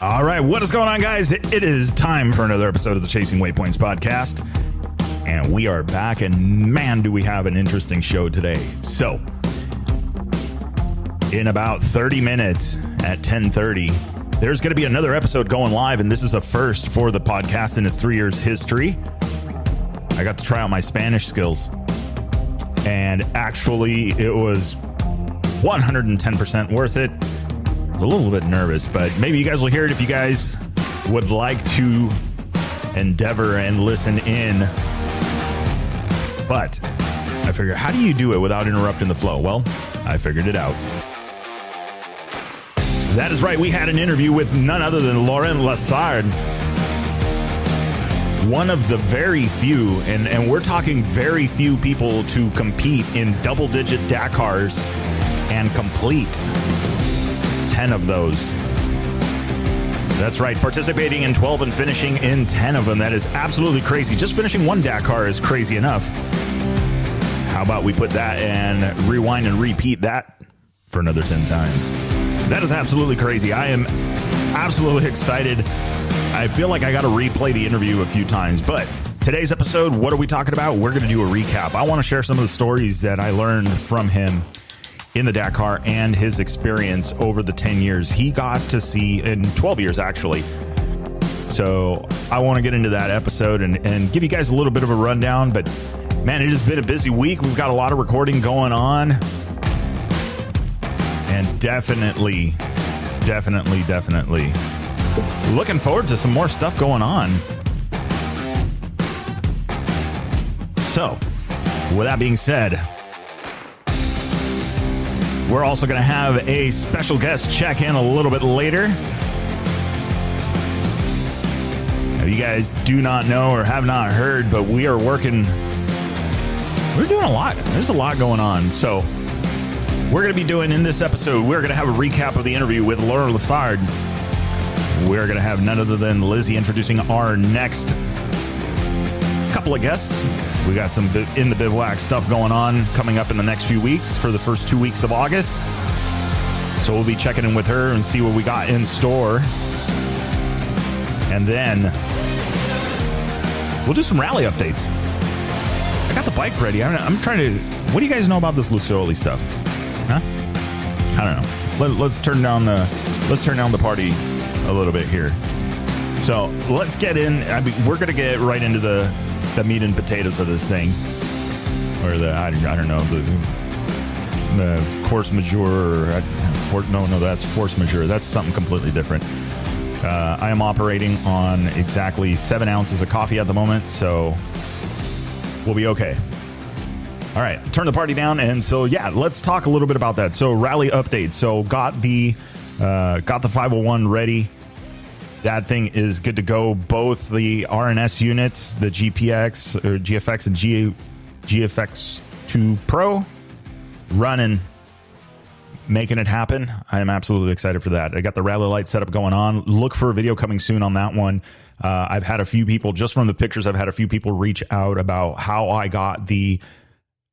All right, what is going on, guys? It is time for another episode of the Chasing Waypoints podcast. And we are back, and man, do we have an interesting show today. So, in about 30 minutes at 10:30, there's going to be another episode going live, and this is a first for the podcast in its 3 years history. I got to try out my Spanish skills, and actually, it was 110% worth it. I was a little bit nervous, but maybe you guys will hear it if you guys would like to endeavor and listen in. But I figure, how do you do it without interrupting the flow? Well, I figured it out. That is right. We had an interview with none other than Laurent Lazard. One of the very few, and we're talking very few people to compete in double-digit Dakars and complete 10 of those. That's right, participating in 12 and finishing in 10 of them. That is absolutely crazy. Just finishing one Dakar is crazy enough. How about we put that and rewind and repeat that for another 10 times? That is absolutely crazy. I am absolutely excited. I feel like I got to replay the interview a few times, but today's episode, what are we talking about? We're going to do a recap. I want to share some of the stories that I learned from him in the Dakar and his experience over the 10 years he got to see, in 12 years actually. So I want to get into that episode and give you guys a little bit of a rundown, but man, it has been a busy week. We've got a lot of recording going on, and definitely looking forward to some more stuff going on. So with that being said, we're also going to have a special guest check in a little bit later. Now, you guys do not know or have not heard, but we are working. We're doing a lot. There's a lot going on. So we're going to be doing in this episode, we're going to have a recap of the interview with Laurent Lazard. We're going to have none other than Lizzie introducing our next couple of guests. We got some in the Bivouac stuff going on coming up in the next few weeks for the first 2 weeks of August. So we'll be checking in with her and see what we got in store. And then we'll do some rally updates. I got the bike ready. I'm trying to... What do you guys know about this Luccioli stuff? Huh? I don't know. Let's turn down the party a little bit here. So let's get in. We're going to get right into the meat and potatoes of this thing, or I don't know, the force majeure, no, that's force majeure. That's something completely different. I am operating on exactly 7 ounces of coffee at the moment, so we'll be okay. All right, turn the party down, and so yeah, let's talk a little bit about that. So rally updates. So got the 501 ready. That thing is good to go. Both the RNS units, the GPX or GFX and GFX2 Pro, running, making it happen. I am absolutely excited for that. I got the rally light setup going on. Look for a video coming soon on that one. I've had a few people, just from the pictures, I've had a few people reach out about how I got the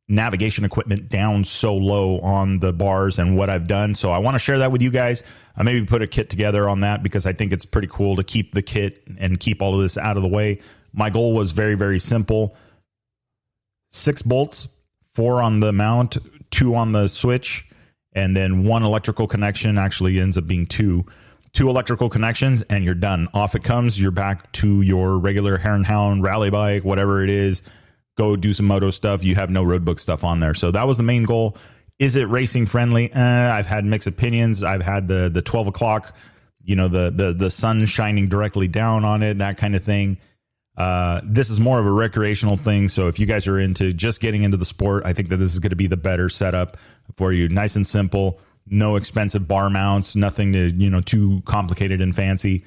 navigation equipment down so low on the bars and what I've done. So I want to share that with you guys. I maybe put a kit together on that because I think it's pretty cool to keep the kit and keep all of this out of the way. My goal was very, very simple. 6 bolts, 4 on the mount, 2 on the switch, and then 1 electrical connection. Actually ends up being 2 electrical connections, and you're done. Off it comes. You're back to your regular Hare and Hound rally bike, whatever it is. Go do some moto stuff. You have no roadbook stuff on there. So that was the main goal. Is it racing friendly? I've had mixed opinions. I've had the 12 o'clock, the sun shining directly down on it, that kind of thing. This is more of a recreational thing. So if you guys are into just getting into the sport, I think that this is going to be the better setup for you. Nice and simple, no expensive bar mounts, nothing to, too complicated and fancy.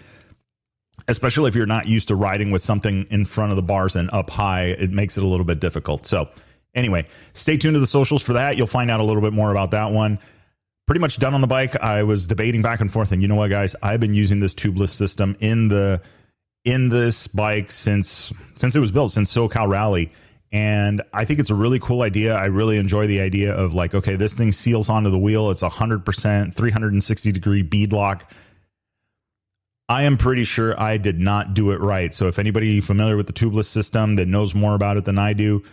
Especially if you're not used to riding with something in front of the bars and up high, it makes it a little bit difficult. So anyway, stay tuned to the socials for that. You'll find out a little bit more about that one. Pretty much done on the bike. I was debating back and forth, and you know what, guys? I've been using this tubeless system in this bike since it was built, since SoCal Rally. And I think it's a really cool idea. I really enjoy the idea of like, okay, this thing seals onto the wheel. It's 100%, 360 degree bead lock. I am pretty sure I did not do it right. So if anybody familiar with the tubeless system that knows more about it than I do,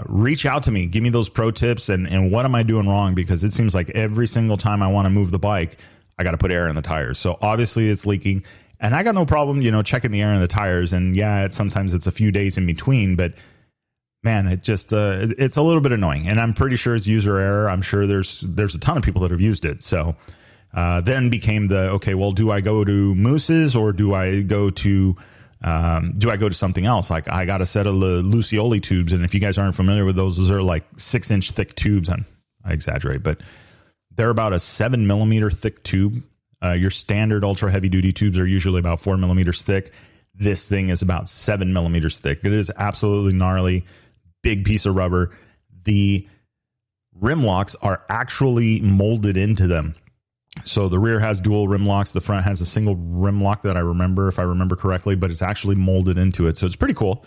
reach out to me. Give me those pro tips and what am I doing wrong? Because it seems like every single time I want to move the bike, I got to put air in the tires. So obviously it's leaking. And I got no problem, checking the air in the tires. And yeah, sometimes it's a few days in between, but man, it just it's a little bit annoying. And I'm pretty sure it's user error. I'm sure there's a ton of people that have used it. So then became okay, well, do I go to Moose's or do I go to something else? Like I got a set of the Lucioli tubes. And if you guys aren't familiar with those are like 6-inch thick tubes. And I exaggerate, but they're about a 7 millimeter thick tube. Your standard ultra heavy duty tubes are usually about 4 millimeters thick. This thing is about 7 millimeters thick. It is absolutely gnarly, big piece of rubber. The rim locks are actually molded into them. So the rear has dual rim locks. The front has a single rim lock that if I remember correctly, but it's actually molded into it. So it's pretty cool.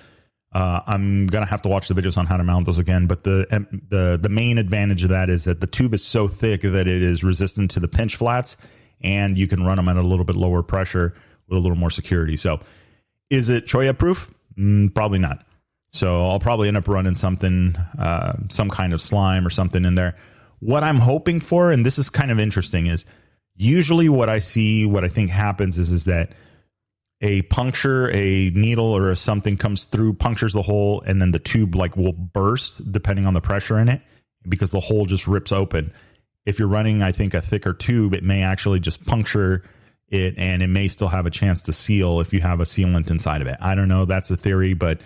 I'm going to have to watch the videos on how to mount those again. But the main advantage of that is that the tube is so thick that it is resistant to the pinch flats, and you can run them at a little bit lower pressure with a little more security. So is it Choya proof? Probably not. So I'll probably end up running something, some kind of slime or something in there. What I'm hoping for, and this is kind of interesting, is usually what I think happens is that a puncture, a needle or something comes through, punctures the hole, and then the tube will burst depending on the pressure in it because the hole just rips open. If you're running, I think, a thicker tube, it may actually just puncture it and it may still have a chance to seal if you have a sealant inside of it. I don't know. That's a theory, but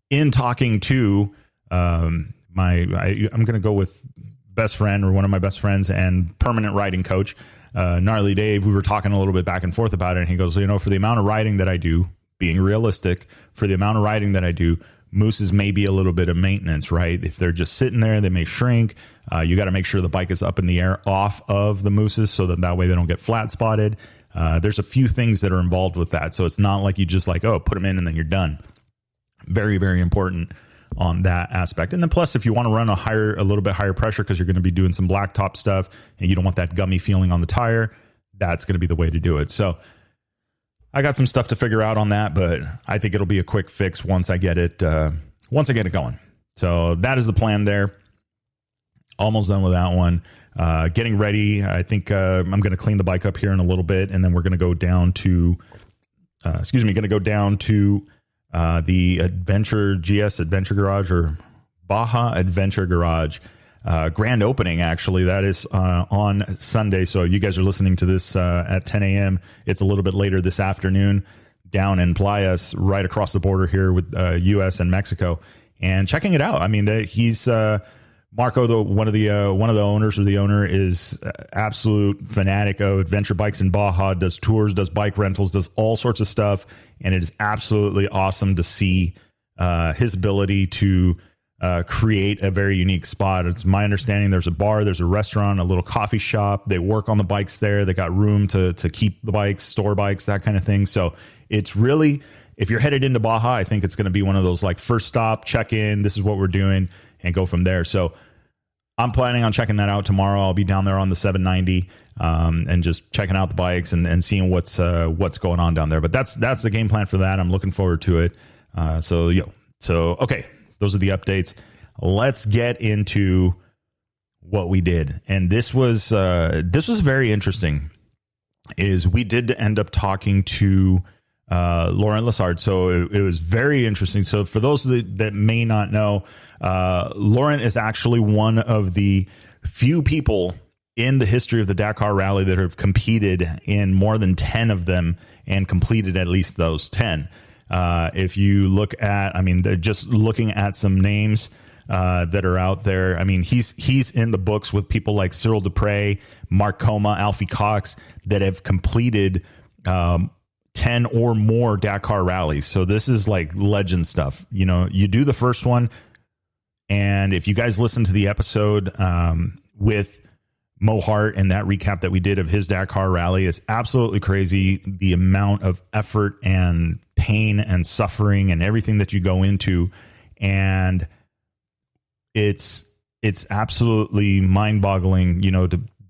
in talking to I'm going to go with best friend or one of my best friends and permanent riding coach, Gnarly Dave. We were talking a little bit back and forth about it, and he goes, for the amount of riding that I do, being realistic, for the amount of riding that I do, Mooses may be a little bit of maintenance, right? If they're just sitting there, they may shrink. You got to make sure the bike is up in the air off of the Mooses so that way they don't get flat spotted. There's a few things that are involved with that. So it's not like you just put them in and then you're done. Very, very important on that aspect. And then plus, if you want to run a little bit higher pressure because you're going to be doing some blacktop stuff and you don't want that gummy feeling on the tire, that's going to be the way to do it. So I got some stuff to figure out on that, but I think it'll be a quick fix once I get it going. So that is the plan there. Almost done with that one. Getting ready. I think I'm going to clean the bike up here in a little bit, and then we're going to go down to the GS Adventure Garage or Baja Adventure Garage grand opening. Actually, that is on Sunday. So you guys are listening to this at 10 a.m. It's a little bit later this afternoon down in Playas, right across the border here with U.S. and Mexico, and checking it out. I mean, he's Marco, one of the owners, or the owner, is absolute fanatic of adventure bikes in Baja, does tours, does bike rentals, does all sorts of stuff. And it is absolutely awesome to see his ability to create a very unique spot. It's my understanding there's a bar, there's a restaurant, a little coffee shop. They work on the bikes there. They got room to keep the bikes, store bikes, that kind of thing. So it's really, if you're headed into Baja, I think it's going to be one of those first stop, check in, this is what we're doing, and go from there. So I'm planning on checking that out tomorrow. I'll be down there on the 790 and just checking out the bikes and seeing what's going on down there. But that's the game plan for that. I'm looking forward to it. So okay, those are the updates. Let's get into what we did. And this was very interesting. Is we did end up talking to Laurent Lazard. So it was very interesting. So for those that may not know, Laurent is actually one of the few people in the history of the Dakar Rally that have competed in more than 10 of them and completed at least those 10. If you look at, they're just looking at some names that are out there. I mean, he's in the books with people like Cyril Dupre, Mark Coma, Alfie Cox that have completed 10 or more Dakar rallies. So this is legend stuff. You do the first one, and if you guys listen to the episode with Mo Hart and that recap that we did of his Dakar rally, is absolutely crazy. The amount of effort and pain and suffering and everything that you go into, and it's absolutely mind-boggling,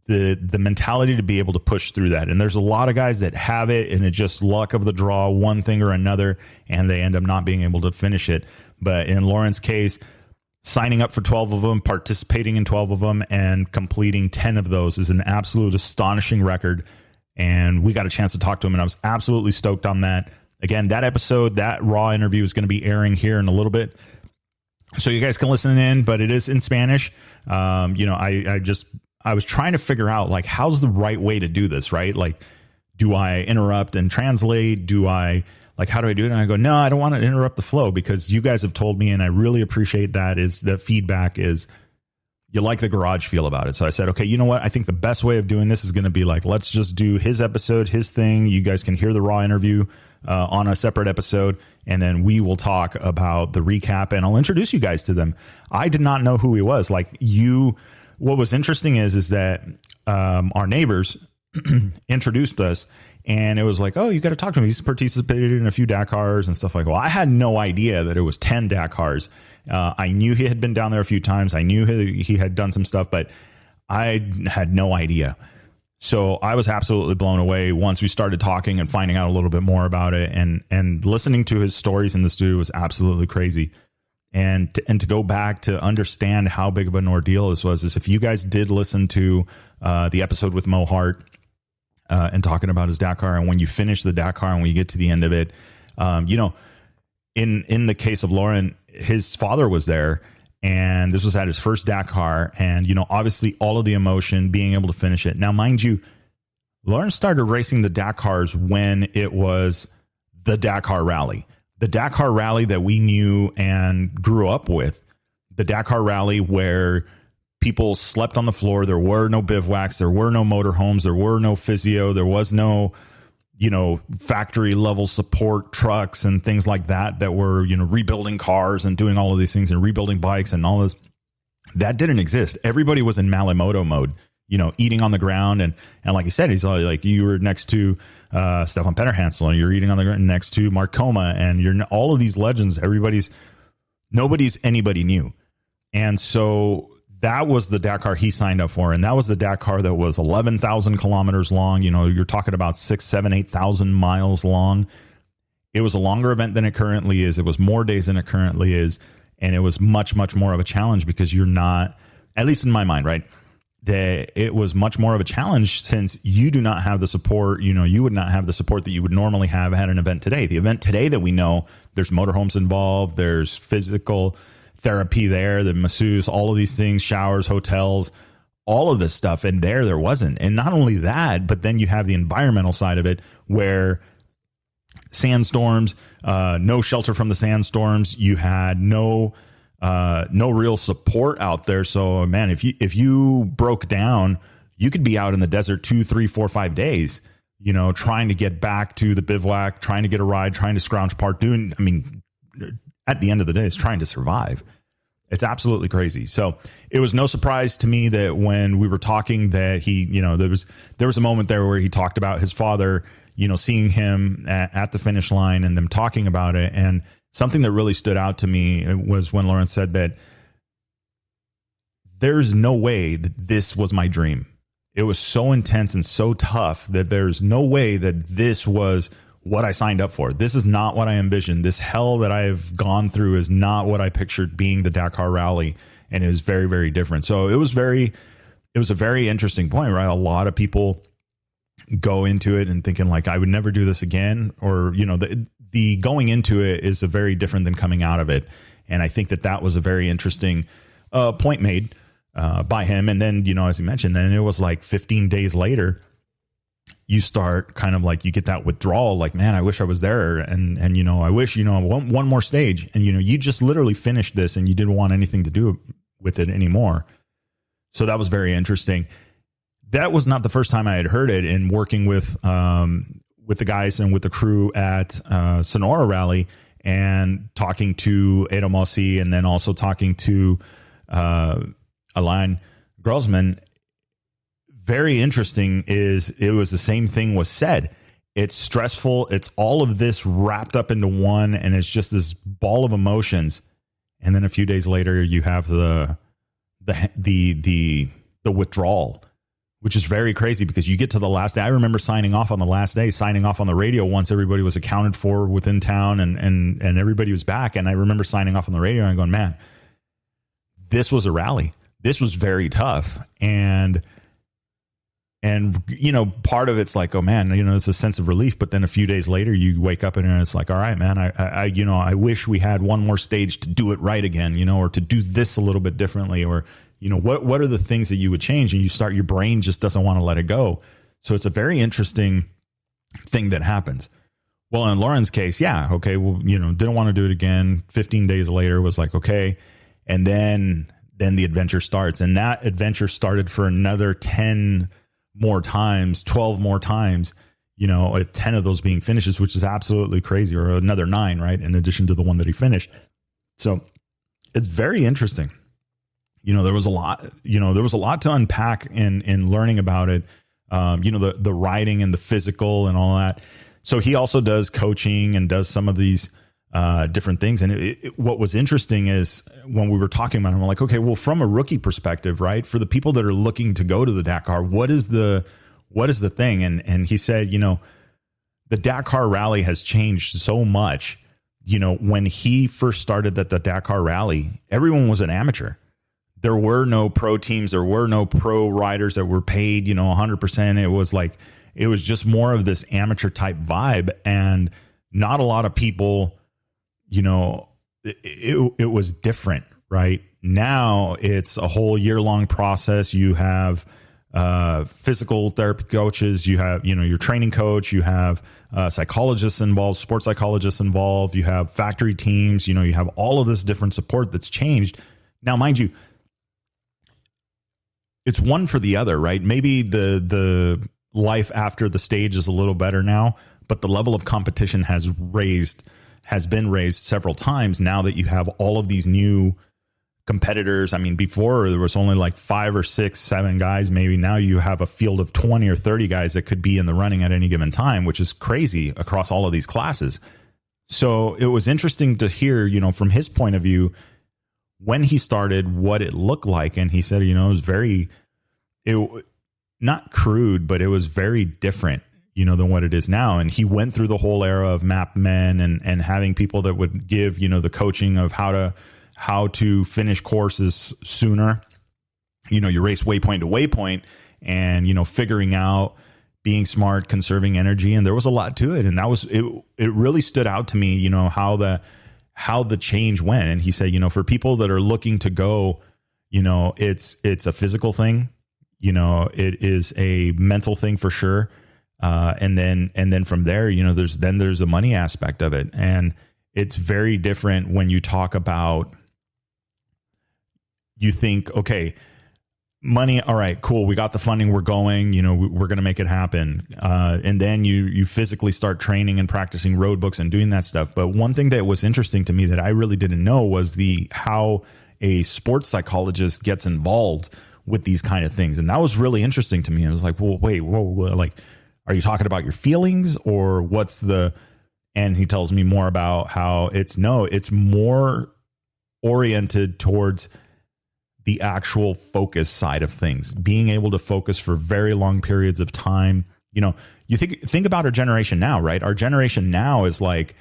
the mentality to be able to push through that. And there's a lot of guys that have it, and it's just luck of the draw, one thing or another, and they end up not being able to finish it. But in Laurent's case, signing up for 12 of them, participating in 12 of them, and completing 10 of those is an absolute astonishing record. And we got a chance to talk to him, and I was absolutely stoked on that. Again, that episode, that raw interview is going to be airing here in a little bit, so you guys can listen in, but it is in Spanish. I was trying to figure out, like, how's the right way to do this, right? Like, do I interrupt and translate? How do I do it? And I go, no, I don't want to interrupt the flow, because you guys have told me, and I really appreciate that, is the feedback is you like the garage feel about it. So I said, okay, you know what? I think the best way of doing this is going to be like, let's just do his episode, his thing. You guys can hear the raw interview on a separate episode, and then we will talk about the recap, and I'll introduce you guys to them. I did not know who he was. What was interesting is that our neighbors introduced us, and it was like, oh, you got to talk to him. He's participated in a few Dakars and stuff like that. Well, I had no idea that it was 10 Dakars. I knew he had been down there a few times. I knew he had done some stuff, but I had no idea. So I was absolutely blown away once we started talking and finding out a little bit more about it, and listening to his stories in the studio was absolutely crazy. And to go back to understand how big of an ordeal this was, is if you guys did listen to the episode with Mo Hart and talking about his Dakar, and when you finish the Dakar and when you get to the end of it, in the case of Laurent, his father was there, and this was at his first Dakar, and obviously all of the emotion, being able to finish it. Now, mind you, Laurent started racing the Dakars when it was the Dakar Rally. The Dakar Rally that we knew and grew up with, the Dakar Rally where people slept on the floor, there were no bivouacs, there were no motorhomes, there were no physio, there was no, factory level support trucks and things like that were, rebuilding cars and doing all of these things and rebuilding bikes and all this. That didn't exist. Everybody was in Malimoto mode, eating on the ground. And like I said, he's like, you were next to Stefan Petterhansel, and you're eating on the ground next to Mark Coma, and you're all of these legends. Nobody's anybody new. And so that was the Dakar he signed up for. And that was the Dakar that was 11,000 kilometers long. You're talking about 6,000, 7,000, 8,000 miles long. It was a longer event than it currently is. It was more days than it currently is. And it was much, much more of a challenge, because you're not, at least in my mind, right? That it was much more of a challenge, since you do not have the support. You would not have the support that you would normally have at an event today. The event today that we know, there's motorhomes involved, there's physical therapy there, the masseuse, all of these things, showers, hotels, all of this stuff. And there wasn't. And not only that, but then you have the environmental side of it, where sandstorms, no shelter from the sandstorms. You had no real support out there. So, man, if you broke down, you could be out in the desert 2, 3, 4, 5 days, trying to get back to the bivouac, trying to get a ride, trying to scrounge park, at the end of the day, it's trying to survive. It's absolutely crazy. So it was no surprise to me that when we were talking that he, there was a moment there where he talked about his father, seeing him at the finish line and them talking about it. And something that really stood out to me was when Laurent said that there's no way that this was my dream. It was so intense and so tough that there's no way that this was what I signed up for. This is not what I envisioned. This hell that I've gone through is not what I pictured being the Dakar Rally. And it was very, very different. So it was a very interesting point, right? A lot of people go into it and thinking like, I would never do this again. Or, the going into it is a very different than coming out of it. And I think that was a very interesting point made by him. And then, as he mentioned, then it was like 15 days later, you start kind of like, you get that withdrawal, like, man, I wish I was there. And I wish, one more stage. And, you just literally finished this and you didn't want anything to do with it anymore. So that was very interesting. That was not the first time I had heard it. In working with the guys and with the crew at Sonora Rally, and talking to Edo Mossi, and then also talking to Alain Grossman. Very interesting is it was the same thing was said. It's stressful. It's all of this wrapped up into one, and it's just this ball of emotions. And then a few days later, you have the withdrawal. which is very crazy because you get to the last day. I remember signing off on the last day, signing off on the radio once everybody was accounted for within town and everybody was back. And I remember signing off on the radio and going, man, this was a rally. This was very tough. And you know, part of it's like, oh man, you know, it's a sense of relief. But then a few days later, you wake up and it's like, all right, man, I wish we had one more stage to do it right again, you know, or to do this a little bit differently, or, you know, what are the things that you would change? And your brain just doesn't want to let it go. So it's a very interesting thing that happens. Well, in Laurent's case, yeah, okay, well, you know, didn't want to do it again. 15 days later was like, okay. And then the adventure starts. And that adventure started for another 10 more times, 12 more times, you know, 10 of those being finishes, which is absolutely crazy, or another 9, right? In addition to the one that he finished. So it's very interesting. You know, there was a lot to unpack in learning about it. You know, the writing and the physical and all that. So he also does coaching and does some of these different things. And what was interesting is when we were talking about him, I'm like, okay, well, from a rookie perspective, right? For the people that are looking to go to the Dakar, what is the thing? And he said, you know, the Dakar rally has changed so much. You know, when he first started at the Dakar rally, everyone was an amateur. There were no pro teams. There were no pro riders that were paid, you know, 100%. It was just more of this amateur type vibe, and not a lot of people, you know, it was different, right? Now it's a whole year-long process. You have physical therapy coaches, you have, you know, your training coach, you have psychologists involved, sports psychologists involved, you have factory teams, you know, you have all of this different support that's changed. Now, mind you, it's one for the other, right? Maybe the life after the stage is a little better now, but the level of competition has been raised several times now that you have all of these new competitors. I mean, before there was only like 5 or 6, 7 guys. Maybe now you have a field of 20 or 30 guys that could be in the running at any given time, which is crazy across all of these classes. So it was interesting to hear, you know, from his point of view, when he started, what it looked like. And he said, you know, it was not crude, but it was very different, you know, than what it is now. And he went through the whole era of map men and having people that would give, you know, the coaching of how to finish courses sooner. You know, you race waypoint to waypoint, and, you know, figuring out, being smart, conserving energy. And there was a lot to it. And that was, it really stood out to me, you know, how the change went. And he said, you know, for people that are looking to go, you know, it's a physical thing, you know, it is a mental thing for sure. And then from there, you know, there's a money aspect of it. And it's very different when you talk about, you think, okay, money. All right, cool. We got the funding. We're going, you know, we're going to make it happen. And then you physically start training and practicing road books and doing that stuff. But one thing that was interesting to me that I really didn't know was how a sports psychologist gets involved with these kind of things. And that was really interesting to me. I was like, well, wait, whoa, like, are you talking about your feelings, or what's and he tells me more about how it's more oriented towards the actual focus side of things, being able to focus for very long periods of time. You know, you think about our generation now, right? Our generation now is like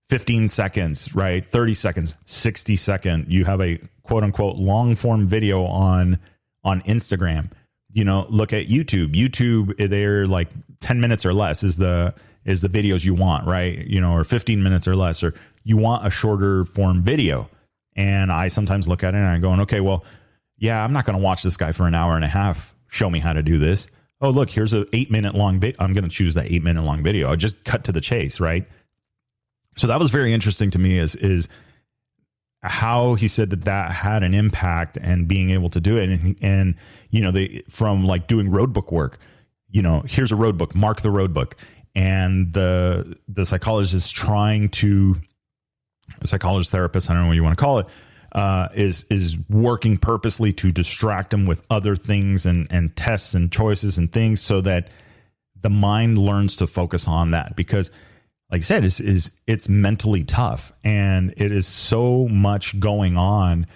15 seconds, right? 30 seconds, 60 second. You have a quote unquote long form video on Instagram. You know, look at YouTube. They're like 10 minutes or less is the videos you want, right? You know, or 15 minutes or less, or you want a shorter form video. And I sometimes look at it and I'm going, okay, well, yeah, I'm not going to watch this guy for an hour and a half. Show me how to do this. Oh, look, here's an 8-minute long video. I'm going to choose that 8-minute long video. I'll just cut to the chase, right? So that was very interesting to me is how he said that had an impact, and being able to do it. And you know, from like doing road book work, you know, here's a road book, mark the road book. And the psychologist is a psychologist, therapist, I don't know what you want to call it, is working purposely to distract him with other things and tests and choices and things, so that the mind learns to focus on that. Because like I said, it's mentally tough, and it is so much going on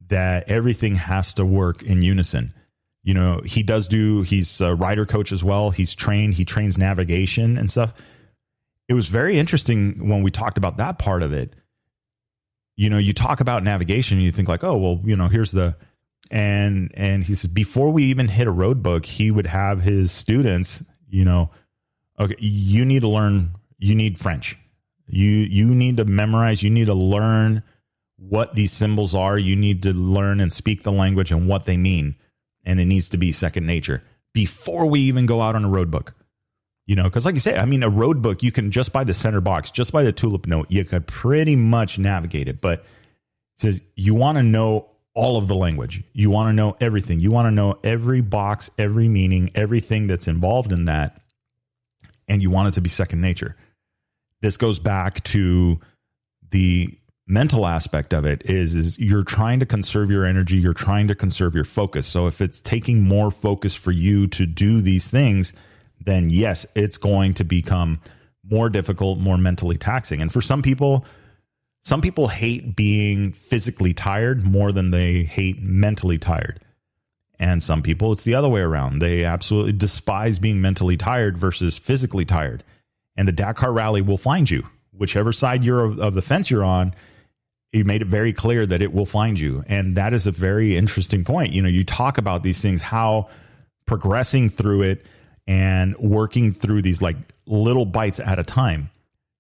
that everything has to work in unison. You know, he's a rider coach as well. He trains navigation and stuff. It was very interesting when we talked about that part of it. You know, you talk about navigation and you think like, oh, well, you know, here's and he said, before we even hit a road book, he would have his students, you know, okay, you need to learn, you need French. You need to memorize, you need to learn what these symbols are. You need to learn and speak the language and what they mean. And it needs to be second nature before we even go out on a road book. You know, because like you say, I mean, a road book, you can just by the center box, just by the tulip note, you could pretty much navigate it. But it says you want to know all of the language. You want to know everything. You want to know every box, every meaning, everything that's involved in that. And you want it to be second nature. This goes back to the mental aspect of it is you're trying to conserve your energy. You're trying to conserve your focus. So if it's taking more focus for you to do these things, then yes, it's going to become more difficult, more mentally taxing. And for some people hate being physically tired more than they hate mentally tired. And some people, it's the other way around. They absolutely despise being mentally tired versus physically tired. And the Dakar Rally will find you. Whichever side of the fence you're on, you made it very clear that it will find you. And that is a very interesting point. You know, you talk about these things, how progressing through it and working through these like little bites at a time,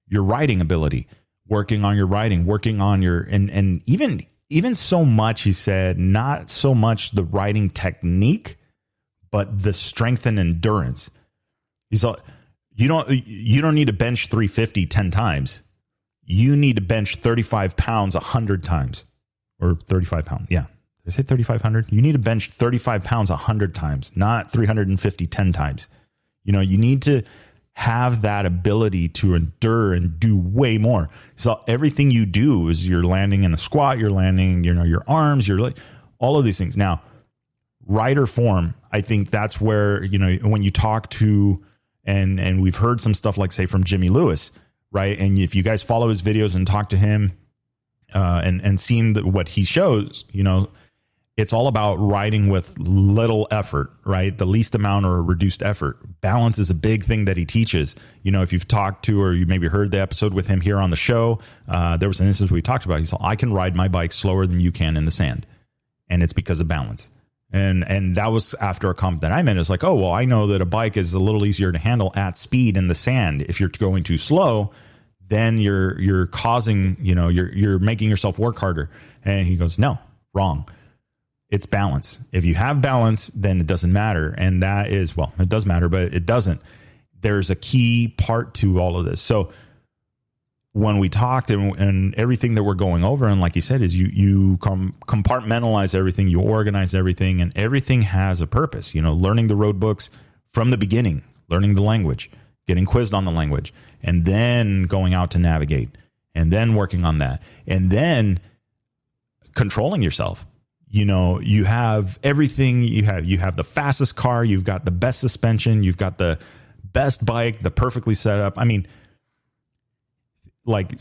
your writing ability, working on your writing, working on your, and even so much, he said, not so much the writing technique, but the strength and endurance. He's like, you don't need to bench 350 10 times. You need to bench 35 pounds 100 times, or 35 pounds. Yeah. Did I say 3,500? You need to bench 35 pounds 100 times, not 350 10 times. You know, you need to have that ability to endure and do way more. So everything you do is you're landing in a squat, you're landing, you know, your arms, you're like all of these things. Now, rider form, I think that's where, you know, when you talk to, and we've heard some stuff like say from Jimmy Lewis, right? And if you guys follow his videos and talk to him and seen what he shows, you know, it's all about riding with little effort, right? The least amount or reduced effort. Balance is a big thing that he teaches. You know, if you've talked to, or you maybe heard the episode with him here on the show, there was an instance we talked about. He said, I can ride my bike slower than you can in the sand. And it's because of balance. And that was after a comment that I made. It's like, oh, well, I know that a bike is a little easier to handle at speed in the sand. If you're going too slow, then you're causing, you know, you're making yourself work harder. And he goes, no, wrong. It's balance. If you have balance, then it doesn't matter. And that is, well, it does matter, but it doesn't. There's a key part to all of this. So when we talked and everything that we're going over, and like you said, is you compartmentalize everything, you organize everything, and everything has a purpose. You know, learning the road books from the beginning, learning the language, getting quizzed on the language, and then going out to navigate, and then working on that, and then controlling yourself. You know, you have everything. You have the fastest car, you've got the best suspension, you've got the best bike, the perfectly set up. I mean, like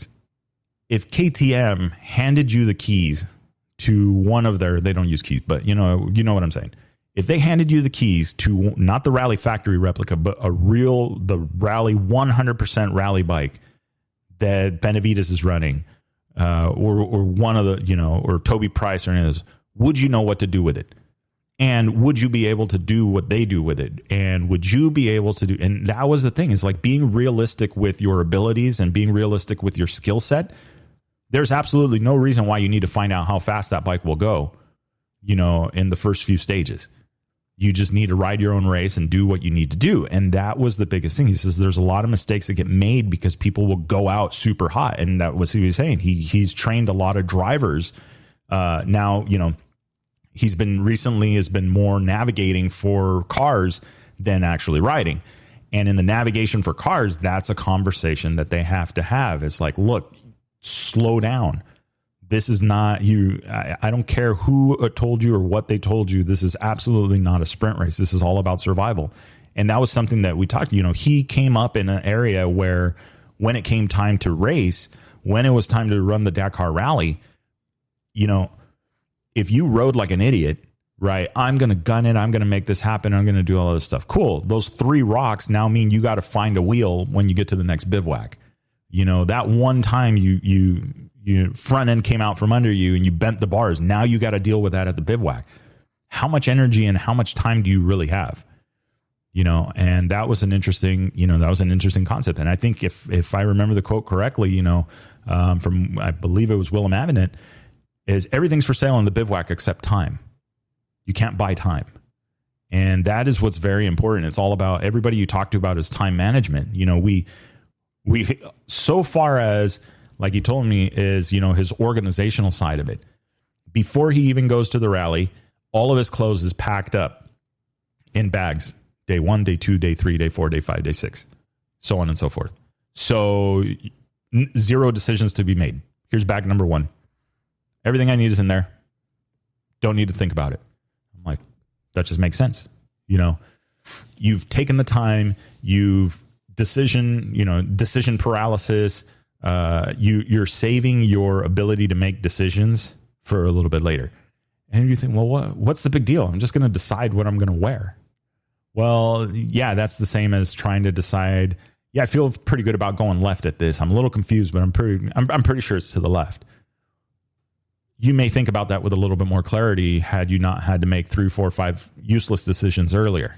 if KTM handed you the keys to one of their, they don't use keys, but you know what I'm saying. If they handed you the keys to not the Rally Factory replica, but the Rally 100% rally bike that Benavides is running, or one of the, you know, or Toby Price or any of those, would you know what to do with it? And would you be able to do what they do with it? And would you be able to do, and that was the thing, is like being realistic with your abilities and being realistic with your skill set. There's absolutely no reason why you need to find out how fast that bike will go, you know, in the first few stages. You just need to ride your own race and do what you need to do. And that was the biggest thing. He says there's a lot of mistakes that get made because people will go out super hot. And that was what he was saying. He's trained a lot of drivers. Now, you know, has been more navigating for cars than actually riding. And in the navigation for cars, that's a conversation that they have to have. It's like, look, slow down. This is not you. I don't care who told you or what they told you. This is absolutely not a sprint race. This is all about survival. And that was something that we talked, you know, he came up in an area where when it came time to race, when it was time to run the Dakar Rally, you know, if you rode like an idiot, right? I'm going to gun it. I'm going to make this happen. I'm going to do all this stuff. Cool. Those 3 rocks now mean you got to find a wheel when you get to the next bivouac. You know, that one time you front end came out from under you and you bent the bars. Now you got to deal with that at the bivouac. How much energy and how much time do you really have? You know, and that was an interesting concept. And I think if I remember the quote correctly, you know, from, I believe it was Willem Avenant, is everything's for sale in the bivouac except time. You can't buy time. And that is what's very important. It's all about, everybody you talk to about is time management. You know, we so far as, like he told me, is, you know, his organizational side of it. Before he even goes to the rally, all of his clothes is packed up in bags. Day 1, day 2, day 3, day 4, day 5, day 6, so on and so forth. So 0 decisions to be made. Here's bag number 1. Everything I need is in there. Don't need to think about it. I'm like, that just makes sense. You know, you've taken the time, you've decision paralysis. You're saving your ability to make decisions for a little bit later. And you think, well, what's the big deal? I'm just going to decide what I'm going to wear. Well, yeah, that's the same as trying to decide. Yeah, I feel pretty good about going left at this. I'm a little confused, but I'm pretty sure it's to the left. You may think about that with a little bit more clarity had you not had to make 3, 4, 5 useless decisions earlier.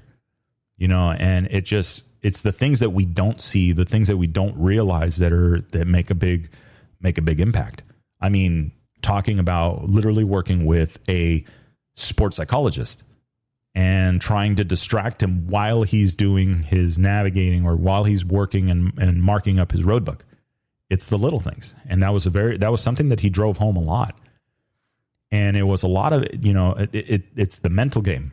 You know, and it's the things that we don't see, the things that we don't realize that make a big impact. I mean, talking about literally working with a sports psychologist and trying to distract him while he's doing his navigating or while he's working and marking up his road book. It's the little things. And that was something that he drove home a lot. And it was a lot of, you know, it's the mental game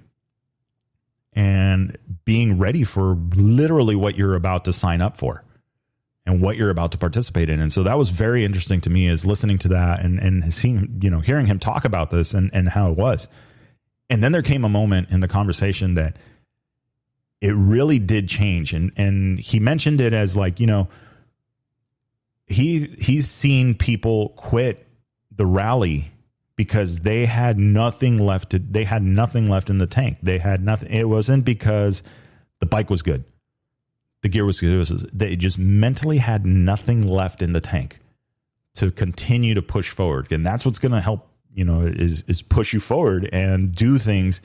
and being ready for literally what you're about to sign up for and what you're about to participate in. And so that was very interesting to me, is listening to that and seeing, you know, hearing him talk about this and how it was. And then there came a moment in the conversation that it really did change. And he mentioned it as like, you know, he's seen people quit the rally because they had nothing left in the tank. They had nothing. It wasn't because the bike was good, the gear was good. They just mentally had nothing left in the tank to continue to push forward. And that's what's going to help, you know, is push you forward and do things.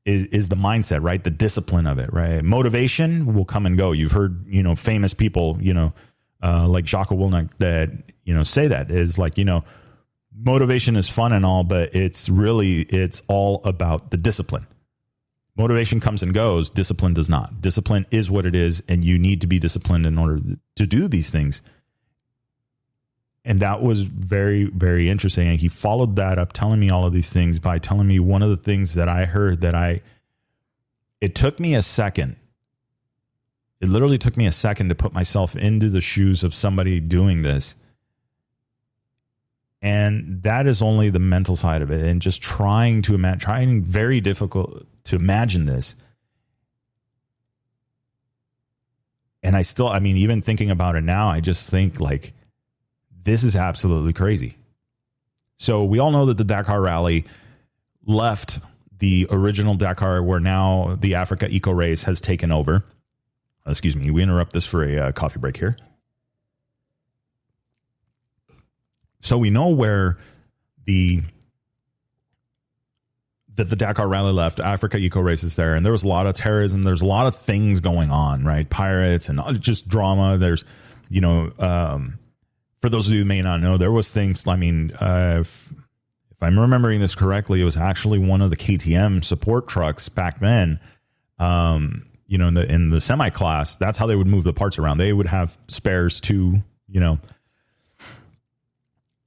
Is the mindset, right? The discipline of it, right? Motivation will come and go. You've heard, you know, famous people, you know, like Jocko Willink that, you know, say that is like, you know, motivation is fun and all, but it's all about the discipline. Motivation comes and goes. Discipline does not. Discipline is what it is. And you need to be disciplined in order to do these things. And that was very, very interesting. And he followed that up, telling me all of these things by telling me one of the things that I heard it took me a second. It literally took me a second to put myself into the shoes of somebody doing this. And that is only the mental side of it. And just trying very difficult to imagine this. And even thinking about it now, I just think like, this is absolutely crazy. So we all know that the Dakar Rally left the original Dakar, where now the Africa Eco Race has taken over. Excuse me, we interrupt this for a coffee break here. So we know where the Dakar Rally left. Africa Eco Race is there, and there was a lot of terrorism. There's a lot of things going on, right? Pirates and just drama. There's, you know, for those of you who may not know, there was things. I mean, if I'm remembering this correctly, it was actually one of the KTM support trucks back then. You know, in the semi class, that's how they would move the parts around. They would have spares to, you know,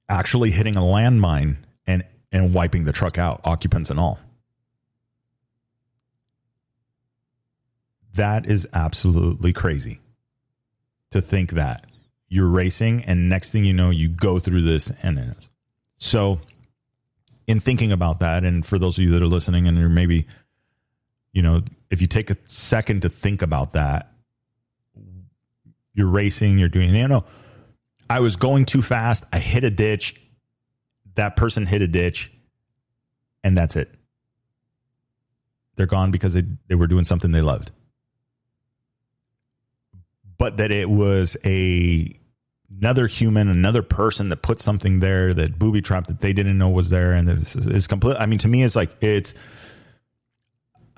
actually hitting a landmine and wiping the truck out, occupants and all. That is absolutely crazy to think that you're racing and next thing you know, you go through this. And so in thinking about that, and for those of you that are listening and you're maybe, you know, if you take a second to think about that, you're racing, you're doing, you know, I was going too fast. I hit a ditch. That person hit a ditch, and that's it. They're gone because they were doing something they loved. But that it was another human, another person that put something there, that booby trapped, that they didn't know was there. And it's complete. I mean, to me, it's like, I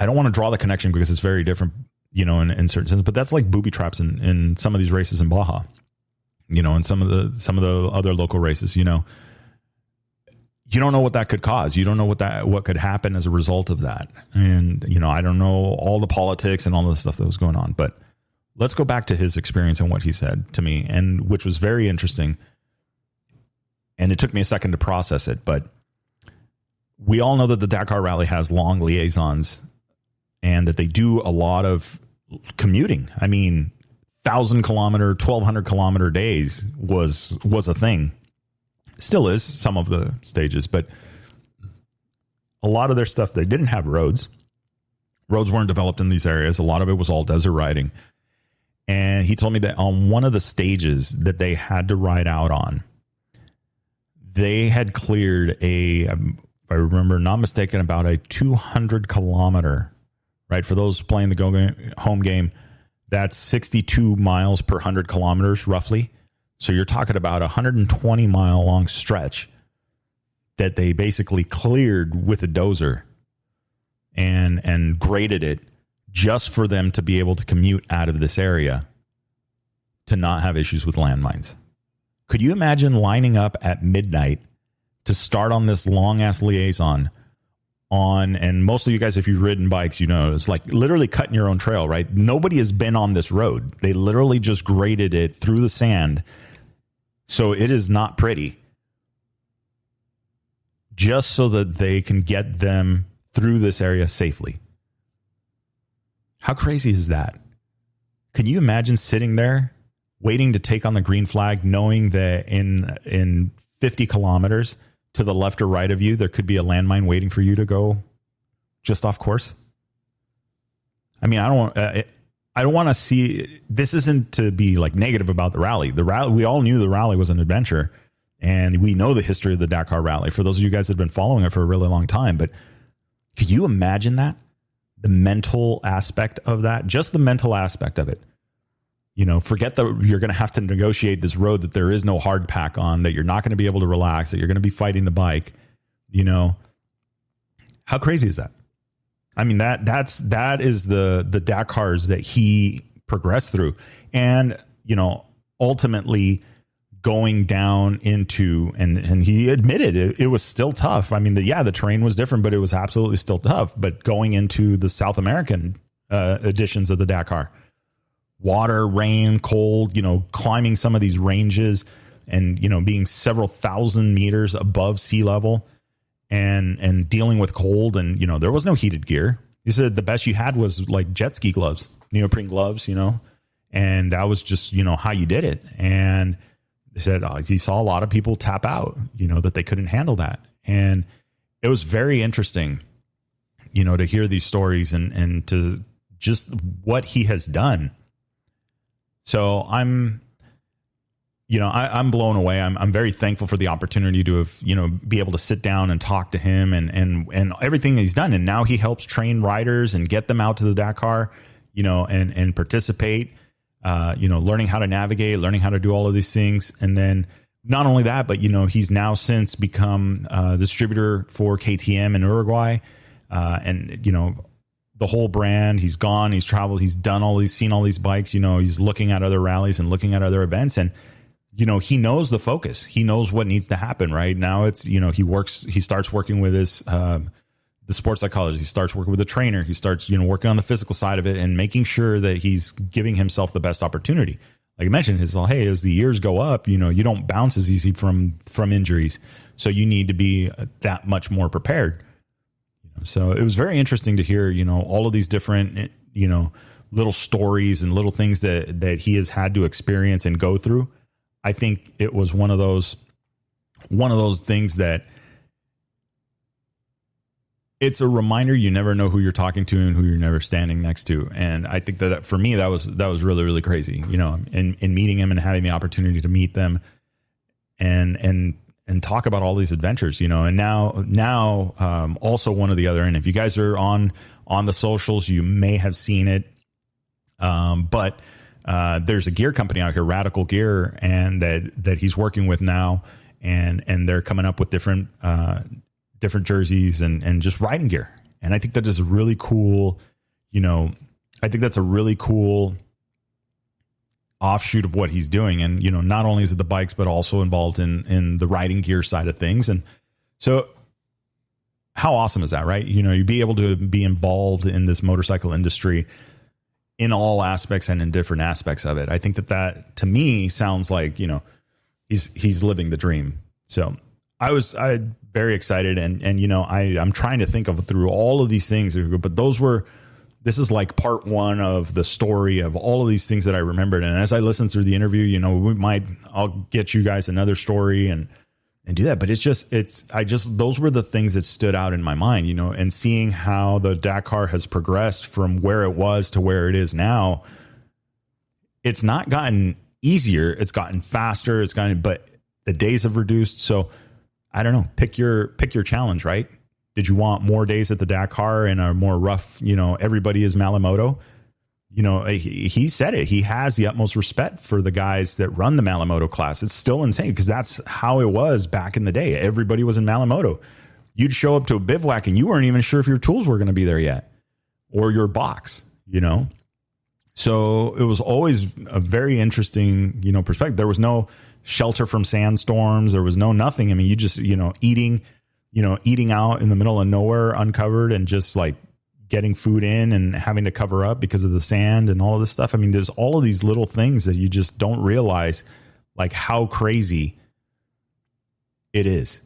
don't want to draw the connection because it's very different, you know, in certain sense, but that's like booby traps in some of these races in Baja, you know, and some of the other local races, you know. You don't know what that could cause. You don't know what could happen as a result of that. And, you know, I don't know all the politics and all the stuff that was going on, but let's go back to his experience and what he said to me, and which was very interesting. And it took me a second to process it, but we all know that the Dakar Rally has long liaisons and that they do a lot of commuting. I mean, 1,000-kilometer, 1,200-kilometer days was a thing. Still is some of the stages, but a lot of their stuff, they didn't have roads. Roads weren't developed in these areas. A lot of it was all desert riding. And he told me that on one of the stages that they had to ride out on, they had cleared if I remember not mistaken, about a 200-kilometer, right? For those playing the home game, that's 62 miles per 100 kilometers, roughly. So you're talking about a 120-mile long stretch that they basically cleared with a dozer and graded it just for them to be able to commute out of this area to not have issues with landmines. Could you imagine lining up at midnight to start on this long-ass liaison and most of you guys, if you've ridden bikes, you know, it's like literally cutting your own trail, right? Nobody has been on this road. They literally just graded it through the sand. So it is not pretty, just so that they can get them through this area safely. How crazy is that? Can you imagine sitting there waiting to take on the green flag, knowing that in 50 kilometers to the left or right of you, there could be a landmine waiting for you to go just off course? I mean, I don't want to see, this isn't to be like negative about the rally. The rally, we all knew the rally was an adventure, and we know the history of the Dakar Rally for those of you guys that have been following it for a really long time. But could you imagine that? The mental aspect of that, just the mental aspect of it. You know, forget that you're going to have to negotiate this road that there is no hard pack on, that you're not going to be able to relax, that you're going to be fighting the bike. You know, how crazy is that? I mean, that is the Dakars that he progressed through. And, you know, ultimately going down into, and he admitted it was still tough. I mean, the terrain was different, but it was absolutely still tough. But going into the South American editions of the Dakar, water, rain, cold, you know, climbing some of these ranges and, you know, being several thousand meters above sea level and dealing with cold. And, you know, there was no heated gear. He said the best you had was like jet ski gloves, neoprene gloves, you know, and that was just, you know, how you did it. And they said he saw a lot of people tap out, you know, that they couldn't handle that. And it was very interesting, you know, to hear these stories and to just what he has done. So I'm blown away. I'm very thankful for the opportunity to have, you know, be able to sit down and talk to him and everything that he's done. And now he helps train riders and get them out to the Dakar, you know, and participate, you know, learning how to navigate, learning how to do all of these things. And then not only that, but, you know, he's now since become a distributor for KTM in Uruguay. And, you know, the whole brand, he's gone, he's traveled, he's done all these, seen all these bikes, you know, he's looking at other rallies and looking at other events. And, you know, he knows the focus. He knows what needs to happen right now. It's, you know, he starts working with his, the sports psychologist. He starts working with a trainer. He starts, you know, working on the physical side of it and making sure that he's giving himself the best opportunity. Like I mentioned, hey, as the years go up, you know, you don't bounce as easy from injuries. So you need to be that much more prepared. So it was very interesting to hear, you know, all of these different, you know, little stories and little things that he has had to experience and go through. I think it was one of those things that it's a reminder you never know who you're talking to and who you're never standing next to. And I think that for me, that was really, really crazy, you know, in meeting him and having the opportunity to meet them and talk about all these adventures, you know. And now also one of the other end, if you guys are on on the socials. You may have seen it. But there's a gear company out here, Radical Gear, and that he's working with now, and they're coming up with different jerseys and just riding gear. And I think that is really cool. I think that's a really cool offshoot of what he's doing. And, not only is it the bikes, but also involved in the riding gear side of things. And so how awesome is that, right? You'd be able to be involved in this motorcycle industry in all aspects and in different aspects of it. I think that to me sounds like, he's living the dream. So I very excited, and I'm trying to think of through all of these things, but this is like part one of the story of all of these things that I remembered. And as I listen through the interview, I'll get you guys another story and do that. But those were the things that stood out in my mind, and seeing how the Dakar has progressed from where it was to where it is now. It's not gotten easier. It's gotten faster. But the days have reduced. So I don't know, pick your challenge, right? Did you want more days at the Dakar and a more rough, everybody is Malamoto? He said it. He has the utmost respect for the guys that run the Malamoto class. It's still insane because that's how it was back in the day. Everybody was in Malamoto. You'd show up to a bivouac and you weren't even sure if your tools were going to be there yet or your box, So it was always a very interesting, perspective. There was no shelter from sandstorms. There was no nothing. I mean, you just, eating out in the middle of nowhere, uncovered, and just like getting food in and having to cover up because of the sand and all of this stuff. I mean, there's all of these little things that you just don't realize, like how crazy it is,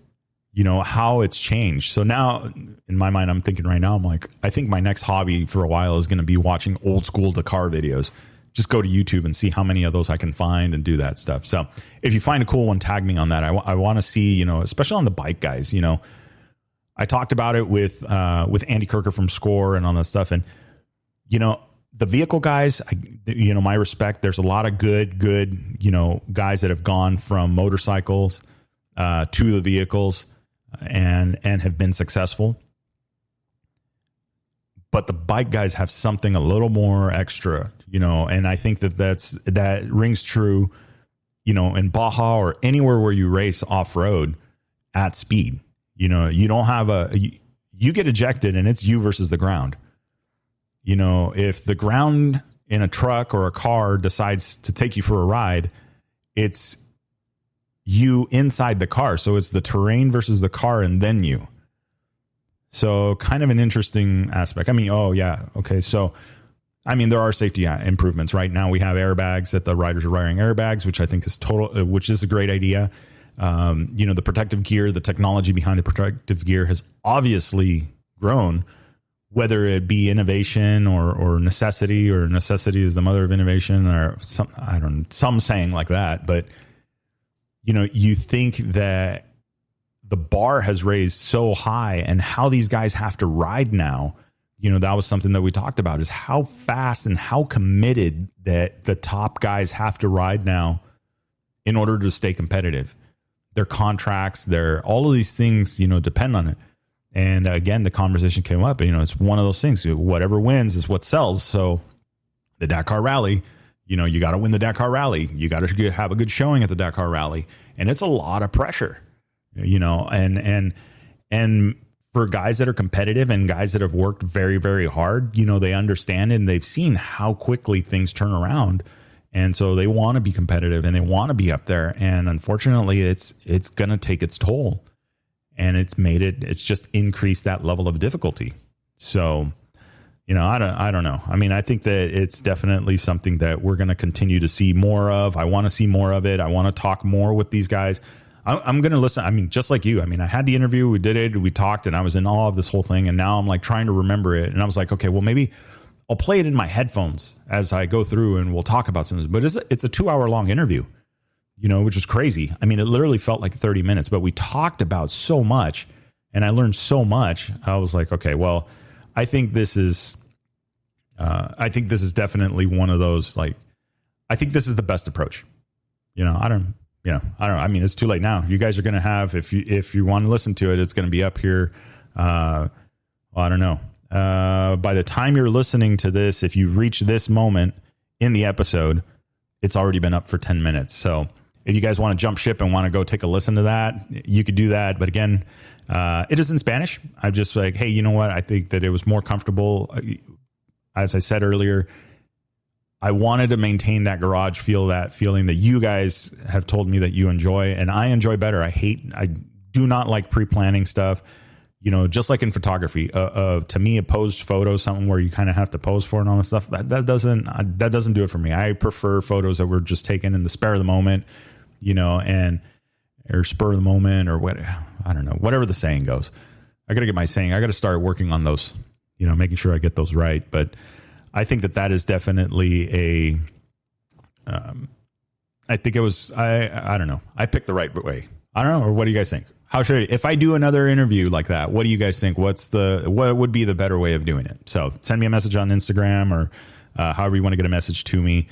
how it's changed. So now in my mind, I'm thinking right now, I'm like, I think my next hobby for a while is going to be watching old school Dakar videos. Just go to YouTube and see how many of those I can find and do that stuff. So if you find a cool one, tag me on that. I want to see, especially on the bike guys, I talked about it with Andy Kirker from Score and all that stuff. And, the vehicle guys, my respect, there's a lot of good, guys that have gone from motorcycles to the vehicles and have been successful. But the bike guys have something a little more extra, and I think that rings true, in Baja or anywhere where you race off-road at speed. You don't have you get ejected and it's you versus the ground. If the ground in a truck or a car decides to take you for a ride, it's you inside the car. So it's the terrain versus the car and then you. So kind of an interesting aspect. I mean, oh yeah. Okay. So, I mean, there are safety improvements. Right now we have airbags that the riders are wearing airbags, which I think is which is a great idea. The protective gear, the technology behind the protective gear has obviously grown, whether it be innovation or necessity, or necessity is the mother of innovation, or some saying like that. But, you think that the bar has raised so high, and how these guys have to ride now, that was something that we talked about, is how fast and how committed that the top guys have to ride now in order to stay competitive. Their contracts, all of these things, depend on it. And again, the conversation came up, it's one of those things, whatever wins is what sells. So the Dakar Rally, you got to win the Dakar Rally. You got to have a good showing at the Dakar Rally. And it's a lot of pressure, and for guys that are competitive and guys that have worked very, very hard, they understand and they've seen how quickly things turn around. And so they want to be competitive and they want to be up there. And unfortunately, it's going to take its toll, and it's just increased that level of difficulty. So, I don't know. I mean, I think that it's definitely something that we're going to continue to see more of. I want to see more of it. I want to talk more with these guys. I'm going to listen. I mean, just like you, I mean, I had the interview, we did it, we talked, and I was in awe of this whole thing. And now I'm like trying to remember it. And I was like, okay, well, maybe I'll play it in my headphones as I go through and we'll talk about something. But it's a 2-hour long interview, which is crazy. I mean, it literally felt like 30 minutes, but we talked about so much and I learned so much. I was like, okay, well, I think this is definitely one of those, like, I think this is the best approach. I don't know. I mean, it's too late now. You guys are going to have, if you want to listen to it, it's going to be up here. I don't know. by the time you're listening to this, if you've reached this moment in the episode, it's already been up for 10 minutes. So if you guys want to jump ship and want to go take a listen to that, you could do that. But again, it is in Spanish. I'm just like, hey, you know what? I think that it was more comfortable. As I said earlier, I wanted to maintain that garage feel, that feeling that you guys have told me that you enjoy, and I enjoy better. I do not like pre-planning stuff. You know, just like in photography, to me, a posed photo, something where you kind of have to pose for and all this stuff, that doesn't do it for me. I prefer photos that were just taken in the spur of the moment, you know, or spur of the moment, or what, I don't know, whatever the saying goes. I got to start working on those, you know, making sure I get those right. But I think that is definitely I think it was, I don't know. I picked the right way. I don't know. Or what do you guys think? How should if I do another interview like that, what do you guys think? What would be the better way of doing it? So send me a message on Instagram, or however you want to get a message to me.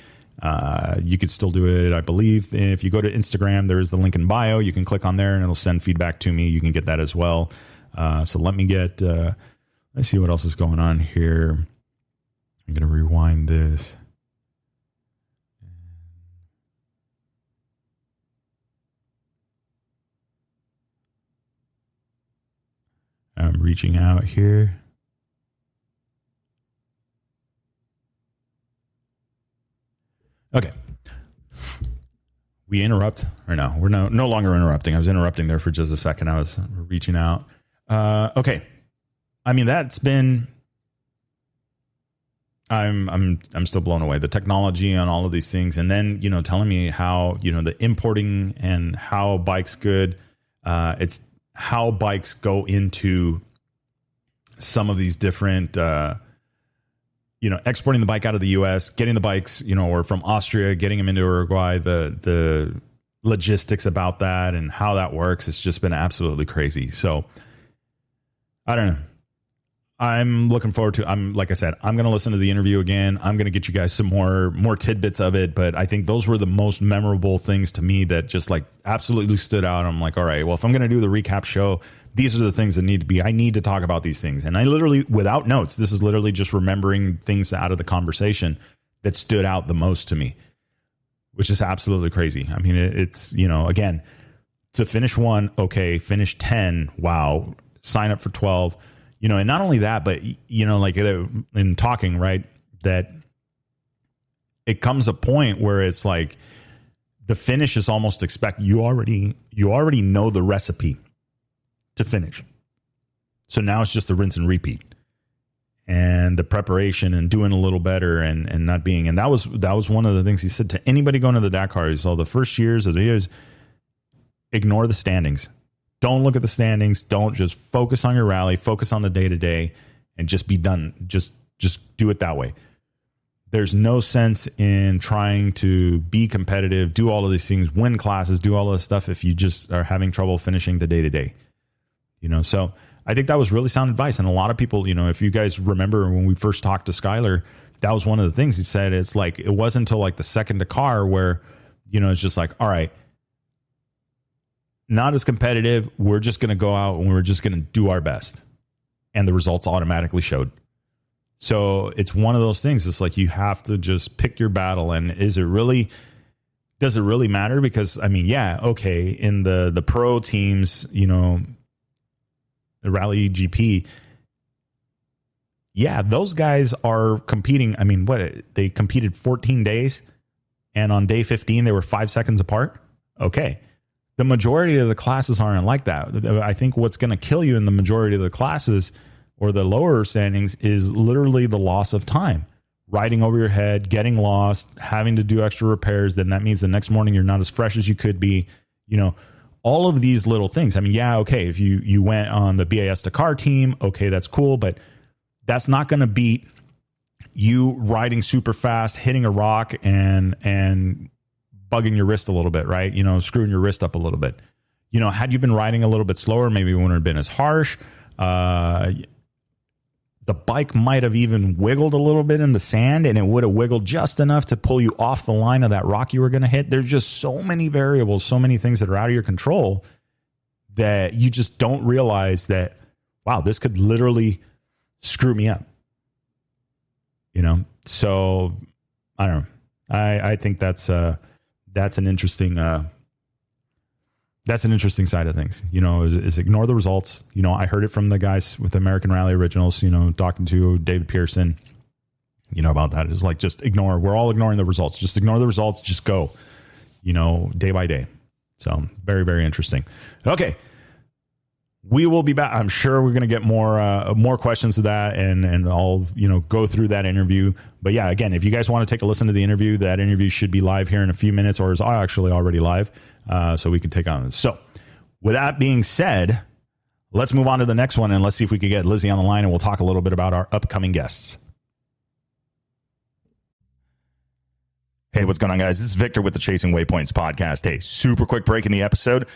You could still do it, I believe. If you go to Instagram, there is the link in bio. You can click on there and it'll send feedback to me. You can get that as well. So let me get, let's see what else is going on here. I'm going to rewind this. I'm reaching out here. Okay. We interrupt, or no, we're no longer interrupting. I was interrupting there for just a second. I was reaching out. Okay. I mean, that's been, I'm still blown away. The technology on all of these things. And then, you know, telling me how, you know, the importing and how bikes good, it's how bikes go into some of these different, you know, exporting the bike out of the US, getting the bikes, you know, or from Austria, getting them into Uruguay, the logistics about that and how that works. It's just been absolutely crazy. So I don't know. I'm looking forward to, like I said, I'm going to listen to the interview again. I'm going to get you guys some more tidbits of it. But I think those were the most memorable things to me that just like absolutely stood out. I'm like, all right, well, if I'm going to do the recap show, these are the things that need to be, I need to talk about these things. And I literally, without notes, this is literally just remembering things out of the conversation that stood out the most to me, which is absolutely crazy. I mean, it's, you know, again, to finish 1, okay, finish 10, wow, sign up for 12. You know, and not only that, but, you know, like in talking, right, that it comes a point where it's like the finish is almost you already know the recipe to finish. So now it's just a rinse and repeat and the preparation and doing a little better and not being. And that was one of the things he said to anybody going to the Dakar. So the first years of the years, ignore the standings. Don't look at the standings. Don't, just focus on your rally, focus on the day-to-day, and just be done. Just do it that way. There's no sense in trying to be competitive, do all of these things, win classes, do all of this stuff if you just are having trouble finishing the day-to-day. You know, so I think that was really sound advice. And a lot of people, you know, if you guys remember when we first talked to Skylar, that was one of the things he said. It's like, it wasn't until like the second Dakar where, you know, it's just like, all right, not as competitive. We're just going to go out and we're just going to do our best. And the results automatically showed. So it's one of those things. It's like, you have to just pick your battle. And does it really matter? Because I mean, yeah, okay. In the pro teams, you know, the Rally GP, yeah, those guys are competing. I mean, they competed 14 days and on day 15, they were 5 seconds apart. Okay. The majority of the classes aren't like that. I think what's going to kill you in the majority of the classes or the lower standings is literally the loss of time. Riding over your head, getting lost, having to do extra repairs. Then that means the next morning you're not as fresh as you could be. You know, all of these little things. I mean, yeah, okay, if you went on the BAS Dakar team, okay, that's cool. But that's not going to beat you riding super fast, hitting a rock and bugging your wrist a little bit, right? You know, screwing your wrist up a little bit. You know, had you been riding a little bit slower, maybe it wouldn't have been as harsh. The bike might have even wiggled a little bit in the sand, and it would have wiggled just enough to pull you off the line of that rock you were going to hit. There's just so many variables, so many things that are out of your control that you just don't realize that, wow, this could literally screw me up. You know, so I don't know. I think that's an interesting side of things. You know, is ignore the results. You know, I heard it from the guys with American Rally Originals. You know, talking to David Pearson. You know about that. It's like just ignore. We're all ignoring the results. Just ignore the results. Just go. You know, day by day. So very, very interesting. Okay. We will be back. I'm sure we're going to get more questions to that, and I'll go through that interview. But yeah, again, if you guys want to take a listen to the interview, that interview should be live here in a few minutes, or is actually already live, so we can take on this. So with that being said, let's move on to the next one, and let's see if we can get Lizzie on the line, and we'll talk a little bit about our upcoming guests. Hey, what's going on, guys? This is Victor with the Chasing Waypoints podcast. Hey, super quick break in the episode.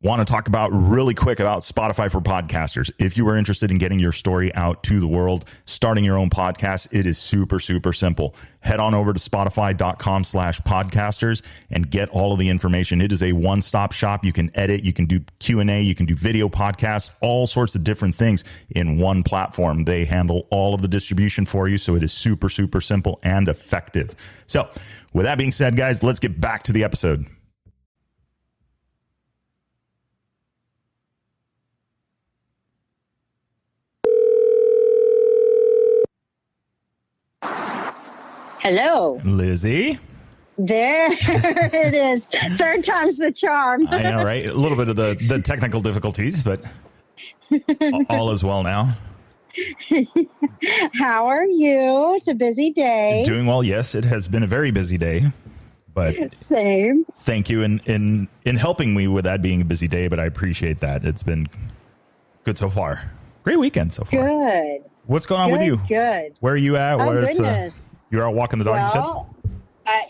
Want to talk really quick about Spotify for podcasters. If you are interested in getting your story out to the world, starting your own podcast, it is super, super simple. Head on over to spotify.com/podcasters and get all of the information. It is a one-stop shop. You can edit, you can do Q&A, you can do video podcasts, all sorts of different things in one platform. They handle all of the distribution for you, so it is super, super simple and effective. So with that being said, guys, let's get back to the episode. Hello. Lizzie. There it is. Third time's the charm. I know, right? A little bit of the technical difficulties, but all is well now. How are you? It's a busy day. Doing well, yes. It has been a very busy day. But same. Thank you in helping me with that being a busy day, but I appreciate that. It's been good so far. Great weekend so far. Good. What's going on with you? Good. Where are you at? Oh, goodness. You're out walking the dog, you said?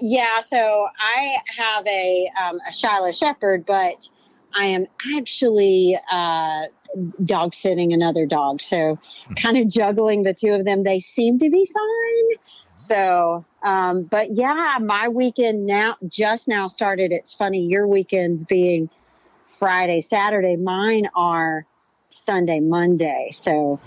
Yeah, so I have a Shiloh Shepherd, but I am actually dog sitting another dog. So kind of juggling the two of them. They seem to be fine. So, but yeah, my weekend just now started. It's funny, your weekends being Friday, Saturday. Mine are Sunday, Monday. So,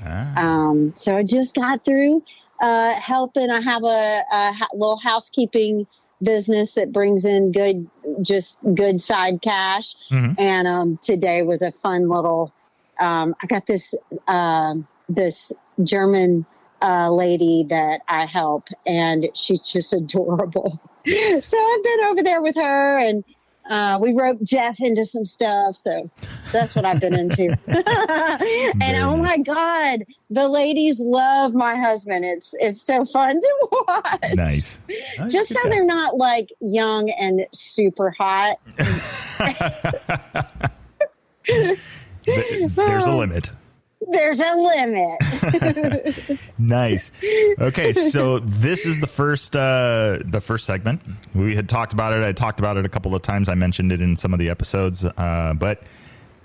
so I just got through helping. I have a little housekeeping business that brings in good side cash. Mm-hmm. And today was a fun little. I got this German lady that I help, and she's just adorable. So I've been over there with her, and we roped Jeff into some stuff. So that's what I've been into. And oh my God, the ladies love my husband. It's so fun to watch. Nice. Just so they're not like young and super hot. There's a limit. There's a limit. Nice. Okay, so this is the first segment. We had talked about it. I talked about it a couple of times. I mentioned it in some of the episodes, but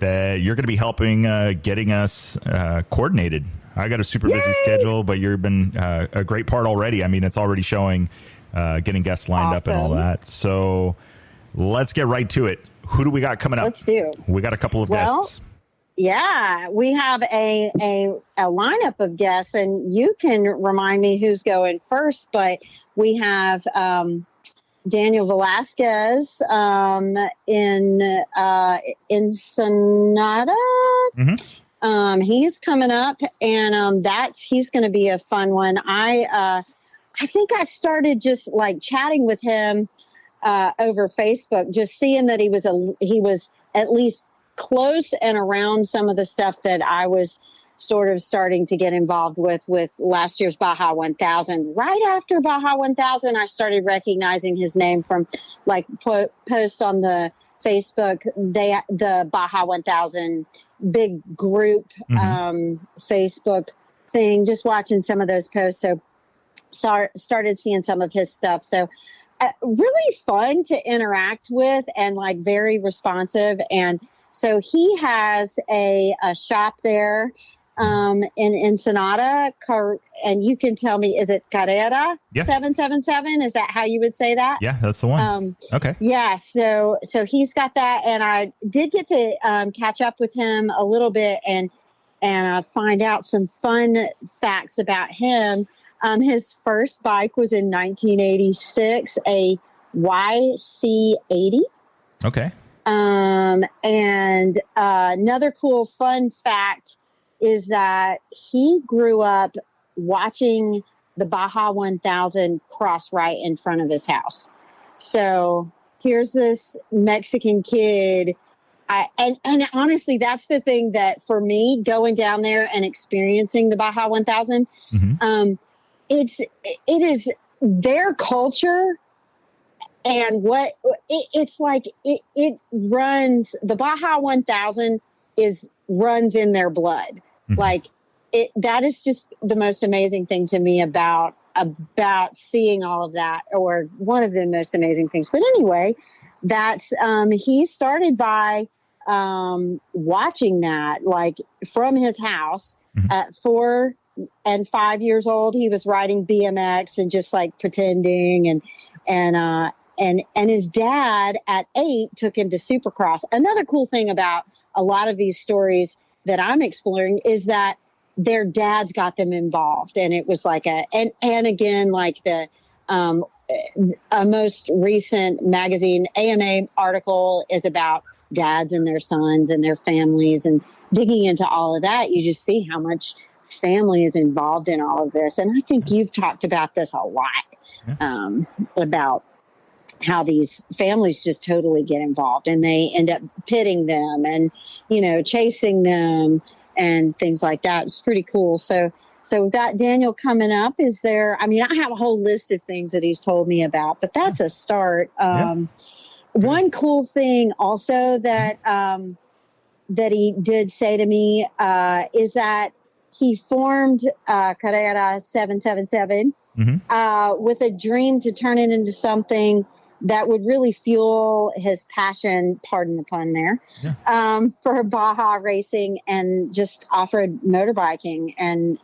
you're going to be helping getting us coordinated. I got a super busy schedule, but you've been a great part already. I mean, it's already showing getting guests lined up and all that. So let's get right to it. Who do we got coming up? Let's do. We got a couple of guests. Yeah, we have a lineup of guests, and you can remind me who's going first, but we have Daniel Velasquez in Ensenada. Mm-hmm. He's coming up, and he's going to be a fun one. I think I started just like chatting with him over Facebook, just seeing that he was at least close and around some of the stuff that I was sort of starting to get involved with last year's Baja 1000. Right after Baja 1000, I started recognizing his name from like posts on the Facebook, the Baja 1000 big group, Facebook thing, just watching some of those posts. So started seeing some of his stuff. So really fun to interact with and like very responsive. And so he has a shop there in Ensenada, and you can tell me, is it Carrera 777? Is that how you would say that? Yeah, that's the one. Okay. Yeah, so he's got that, and I did get to catch up with him a little bit, and and find out some fun facts about him. His first bike was in 1986, a YC80. Okay. And another cool fun fact is that he grew up watching the Baja 1000 cross right in front of his house. So here's this Mexican kid. And honestly, that's the thing that for me, going down there and experiencing the Baja 1000, it is their culture. And it's like, it runs, the Baja 1000 runs in their blood. Like that is just the most amazing thing to me about seeing all of that, or one of the most amazing things. But anyway, that's, he started by, watching that, like from his house at 4 and 5 years old. He was riding BMX and just like pretending, and his dad at 8 took him to Supercross. Another cool thing about a lot of these stories that I'm exploring is that their dads got them involved. And it was like and again, like the, a most recent magazine AMA article is about dads and their sons and their families, and digging into all of that, you just see how much family is involved in all of this. And I think you've talked about this a lot, about how these families just totally get involved, and they end up pitting them and, chasing them and things like that. It's pretty cool. So we've got Daniel coming up. I have a whole list of things that he's told me about, but that's a start. One cool thing also that he did say to me, is that he formed, Carrera 777, with a dream to turn it into something that would really fuel his passion, pardon the pun there, for Baja racing and just off-road motorbiking. And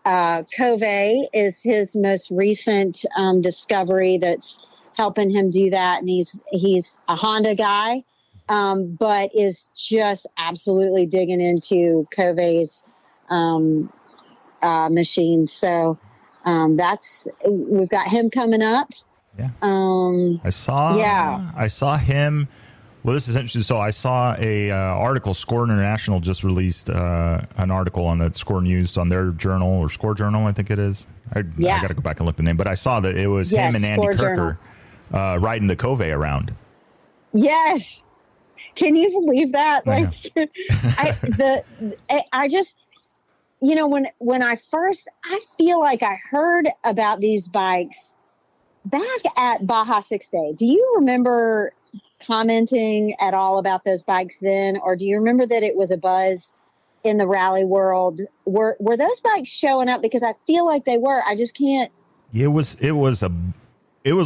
Cove is his most recent discovery that's helping him do that. And he's a Honda guy, but is just absolutely digging into Cove's machines. So we've got him coming up. Yeah. I saw him. Well, this is interesting. So I saw a article. Score International just released an article on that Score News on their journal, or Score Journal, I think it is. I got to go back and look the name, but I saw that it was him and Andy Kirker riding the Cove around. Yes. Can you believe that? Like, I just, when I feel like I heard about these bikes back at Baja 6 Day. Do you remember commenting at all about those bikes then? Or do you remember that it was a buzz in the rally world? Were those bikes showing up? Because I feel like they were. I just can't. It was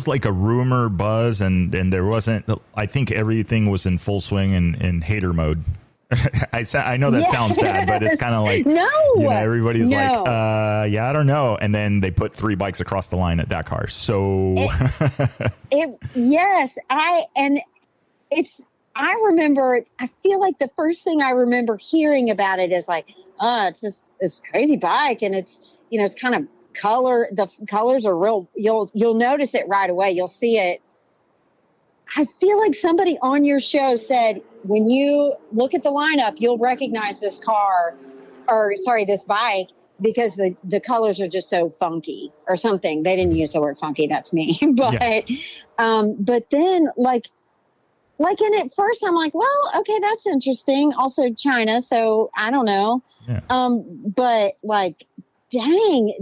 like a rumor buzz, and there wasn't, I think everything was in full swing and hater mode. I know that sounds bad, but it's kind of like, everybody's like, I don't know. And then they put 3 bikes across the line at Dakar. So I remember, I feel like the first thing I remember hearing about it is like, it's just this crazy bike. And it's, it's kind of the colors are real. You'll notice it right away. You'll see it. I feel like somebody on your show said, when you look at the lineup, you'll recognize this this bike, because the colors are just so funky or something. They didn't use the word funky. That's me. But then like, and at first I'm like, well, okay, that's interesting. Also China. So I don't know. Yeah. But like, dang,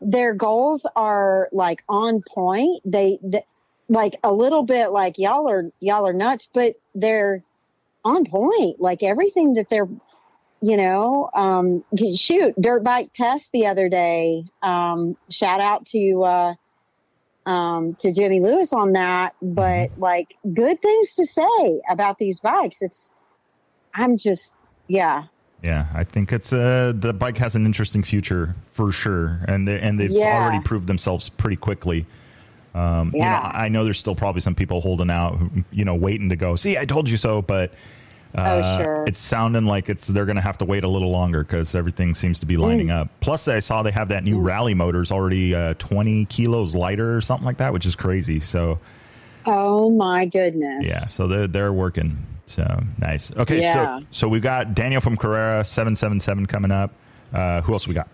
their goals are like on point. They like a little bit like y'all are nuts, but they're on point. Like everything that they're, dirt bike test the other day. Shout out to Jimmy Lewis on that, but like good things to say about these bikes. Yeah, I think it's the bike has an interesting future for sure, and they've already proved themselves pretty quickly. I know there's still probably some people holding out, waiting to go, see, I told you so, but Sure. It's sounding like they're going to have to wait a little longer because everything seems to be lining up. Plus, I saw they have that new rally motors already 20 kilos lighter or something like that, which is crazy. So, oh my goodness. Yeah, so they're working. So nice. Okay, yeah. so we've got Daniel from Carrera 777 coming up. Who else we got?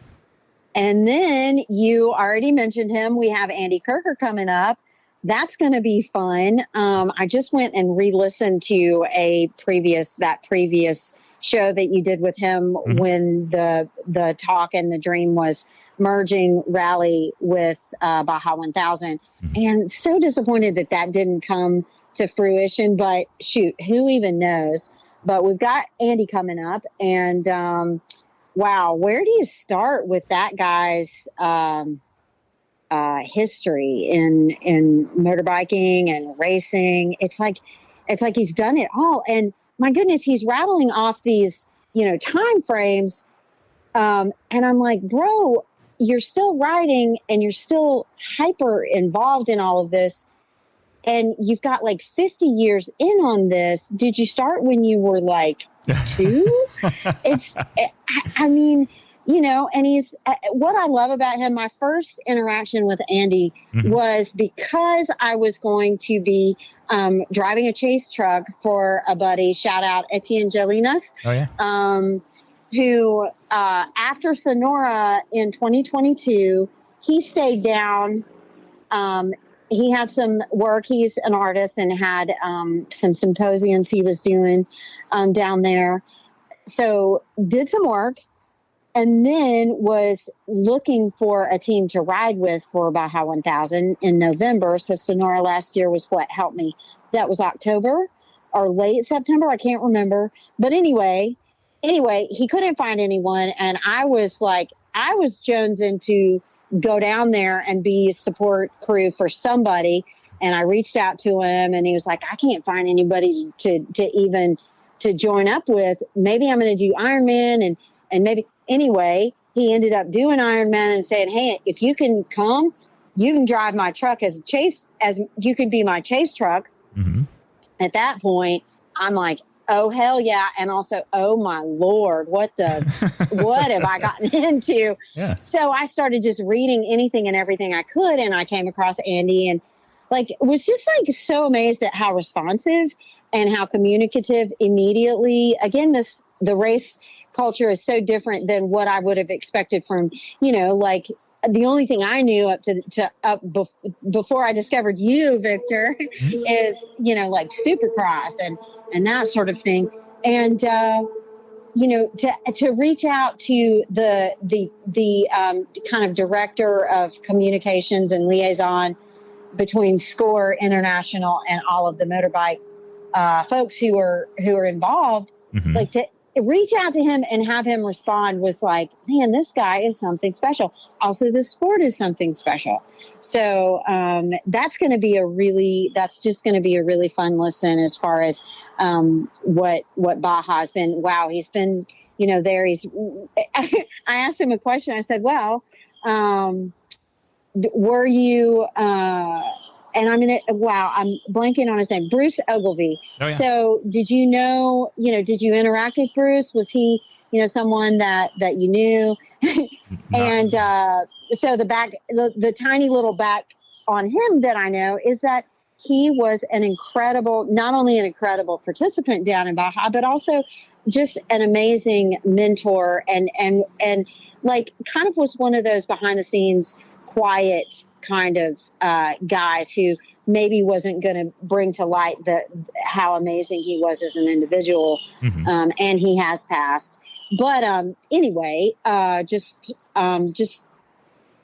And then you already mentioned him. We have Andy Kirker coming up. That's going to be fun. I just went and re-listened to that previous show that you did with him when the talk and the dream was merging rally with Baja 1000. And so disappointed that didn't come to fruition. But shoot, who even knows? But we've got Andy coming up. And wow, where do you start with that guy's history in motorbiking and racing? It's like he's done it all. And my goodness, he's rattling off these, time frames. And I'm like, bro, you're still riding and you're still hyper involved in all of this. And you've got like 50 years in on this. Did you start when you were like 2? I mean, and he's, what I love about him, my first interaction with Andy was because I was going to be driving a chase truck for a buddy, shout out Etienne Jalinas, who after Sonora in 2022, he stayed down. He had some work. He's an artist and had some symposiums he was doing down there. So did some work and then was looking for a team to ride with for Baja 1000 in November. So Sonora last year was what helped me. That was October or late September. I can't remember. But anyway, he couldn't find anyone. And I was jonesing to go down there and be support crew for somebody. And I reached out to him and he was like, I can't find anybody to join up with. Maybe I'm going to do Ironman and maybe anyway, he ended up doing Ironman and saying, hey, if you can come, you can drive my truck as you can be my chase truck. At that point, I'm like, oh, hell yeah. And also, oh, my Lord, what have I gotten into? Yeah. So I started just reading anything and everything I could. And I came across Andy and was just so amazed at how responsive and how communicative immediately. Again, the race culture is so different than what I would have expected from, the only thing I knew before I discovered you, Victor, is, Supercross and that sort of thing. And, to reach out to the kind of director of communications and liaison between SCORE International and all of the motorbike folks who are involved, to reach out to him and have him respond was like, man, this guy is something special. Also, this sport is something special. So that's just going to be a really fun listen as far as what Baja has been. Wow, he's been, there. I asked him a question. I said, well, were you, and I'm blanking on his name, Bruce Ogilvie. Oh, yeah. So did you interact with Bruce? Was he, someone that you knew? And so the tiny little back on him that I know is that he was not only an incredible participant down in Baja, but also just an amazing mentor and kind of was one of those behind the scenes quiet kind of guys who maybe wasn't going to bring to light how amazing he was as an individual. And he has passed. But anyway,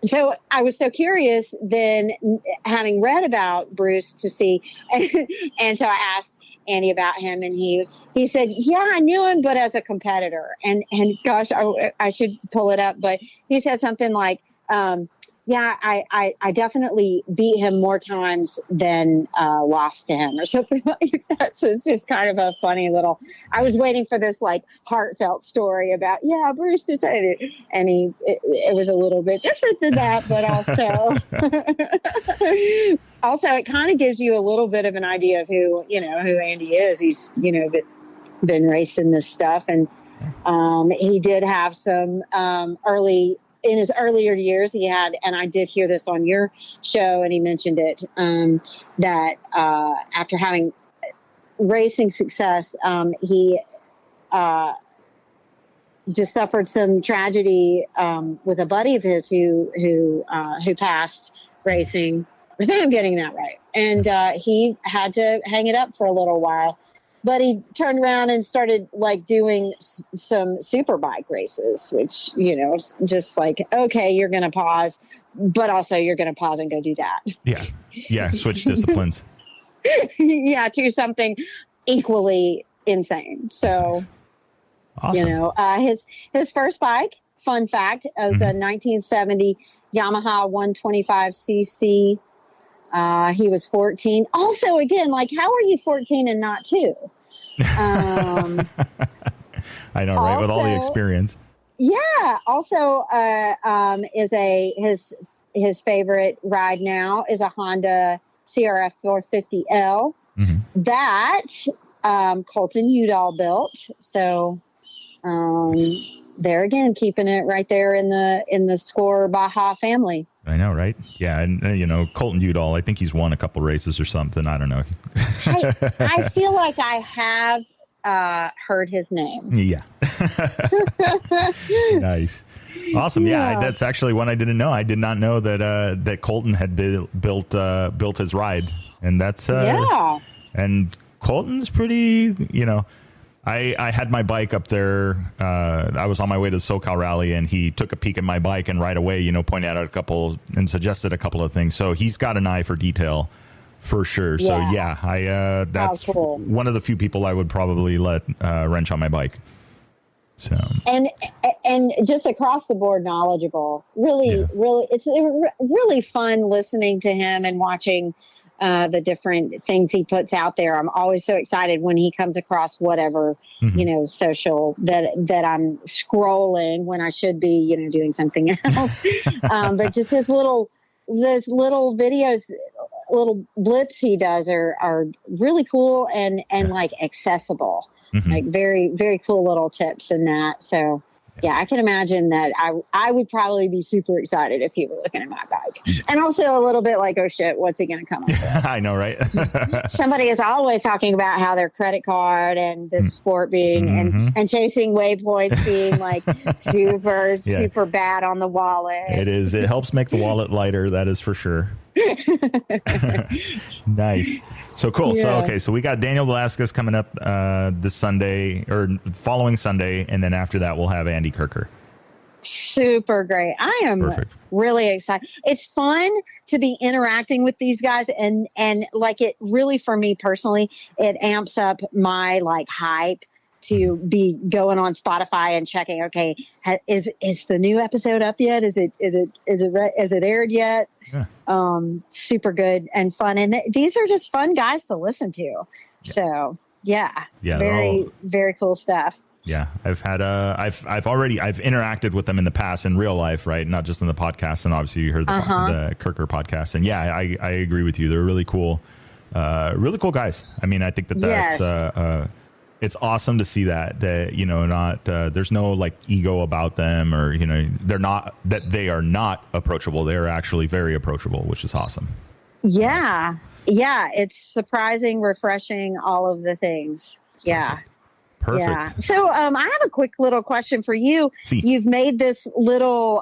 so I was so curious then, having read about Bruce, to see, and so I asked Andy about him, and he said, yeah, I knew him, but as a competitor. And gosh, I should pull it up, but he said something like, yeah, I definitely beat him more times than lost to him or something like that. So it's just kind of a funny little, I was waiting for this heartfelt story about, yeah, Bruce decided it. And it was a little bit different than that, but also it kind of gives you a little bit of an idea of who Andy is. He's, been racing this stuff. And he did have some in his earlier years, he had, and I did hear this on your show, and he mentioned it, that after having racing success, he just suffered some tragedy with a buddy of his who passed racing. I think I'm getting that right. And he had to hang it up for a little while. But he turned around and started like doing some super bike races, which, you know, just like, okay, you're going to pause, but also you're going to pause and go do that. Yeah. Yeah. Switch disciplines. Yeah. To something equally insane. So, awesome. You know, his first bike, fun fact, was a 1970 Yamaha 125cc. He was 14. Also, again, like, how are you 14 and not 2? I know, right? With all the experience. Yeah. Also, his favorite ride now is a Honda CRF 450L that Colton Udall built. So there again, keeping it right there in the Score Baja family. I know, right? Yeah, and you know, Colton Udall, I think he's won a couple races or something. I don't know. I feel like I have heard his name. Yeah. Nice. Awesome. Yeah, that's actually one I didn't know. I did not know that Colton had built his ride, and that's and Colton's pretty, you know. I had my bike up there. I was on my way to the SoCal rally, and he took a peek at my bike and right away, you know, pointed out a couple and suggested a couple of things. So he's got an eye for detail for sure. So yeah, that's cool. One of the few people I would probably let wrench on my bike. So and just across the board knowledgeable. Really, it's really fun listening to him and watching the different things he puts out there. I'm always so excited when he comes across whatever, you know, social that I'm scrolling when I should be, you know, doing something else. But just those little videos, little blips he does are really cool and like accessible, like very, very cool little tips in that. So yeah, I can imagine that I would probably be super excited if he were looking at my bike. And also a little bit like, oh shit, what's he going to come up with? I know, right? Somebody is always talking about how their credit card and this sport being and Chasing Waypoints being like super bad on the wallet. It is. It helps make the wallet lighter. That is for sure. Nice. So cool. Yeah. So we got Daniel Velasquez coming up this Sunday or following Sunday, and then after that we'll have Andy Kirker. Super great. I am really excited. It's fun to be interacting with these guys, and like it really, for me personally, it amps up my like hype to be going on Spotify and checking. Okay, is the new episode up yet? Is it aired yet? Yeah. Super good and fun, and these are just fun guys to listen to. Yeah. So very cool stuff. Yeah, I've had I've interacted with them in the past in real life, right? Not just in the podcast, and obviously you heard the Kirker podcast, and yeah, I agree with you. They're really cool guys. I mean, I think that's it's awesome to see that you know, not there's no like ego about them, or you know, they are not approachable. They're actually very approachable, which is awesome. Yeah, it's surprising, refreshing, all of the things. Yeah. Perfect. Yeah. So I have a quick little question for you. You've made this little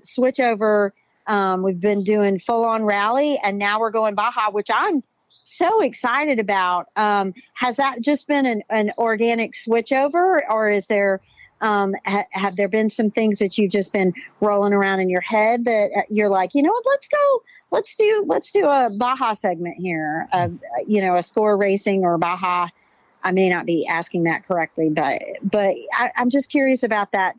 switch over. We've been doing full on rally, and now we're going Baja, which I'm so excited about. Has that just been an organic switch over, or is there have there been some things that you've just been rolling around in your head that you're like, you know what, let's do a Baja segment here, you know, a Score Racing or Baja. I may not be asking that correctly, but I'm just curious about that,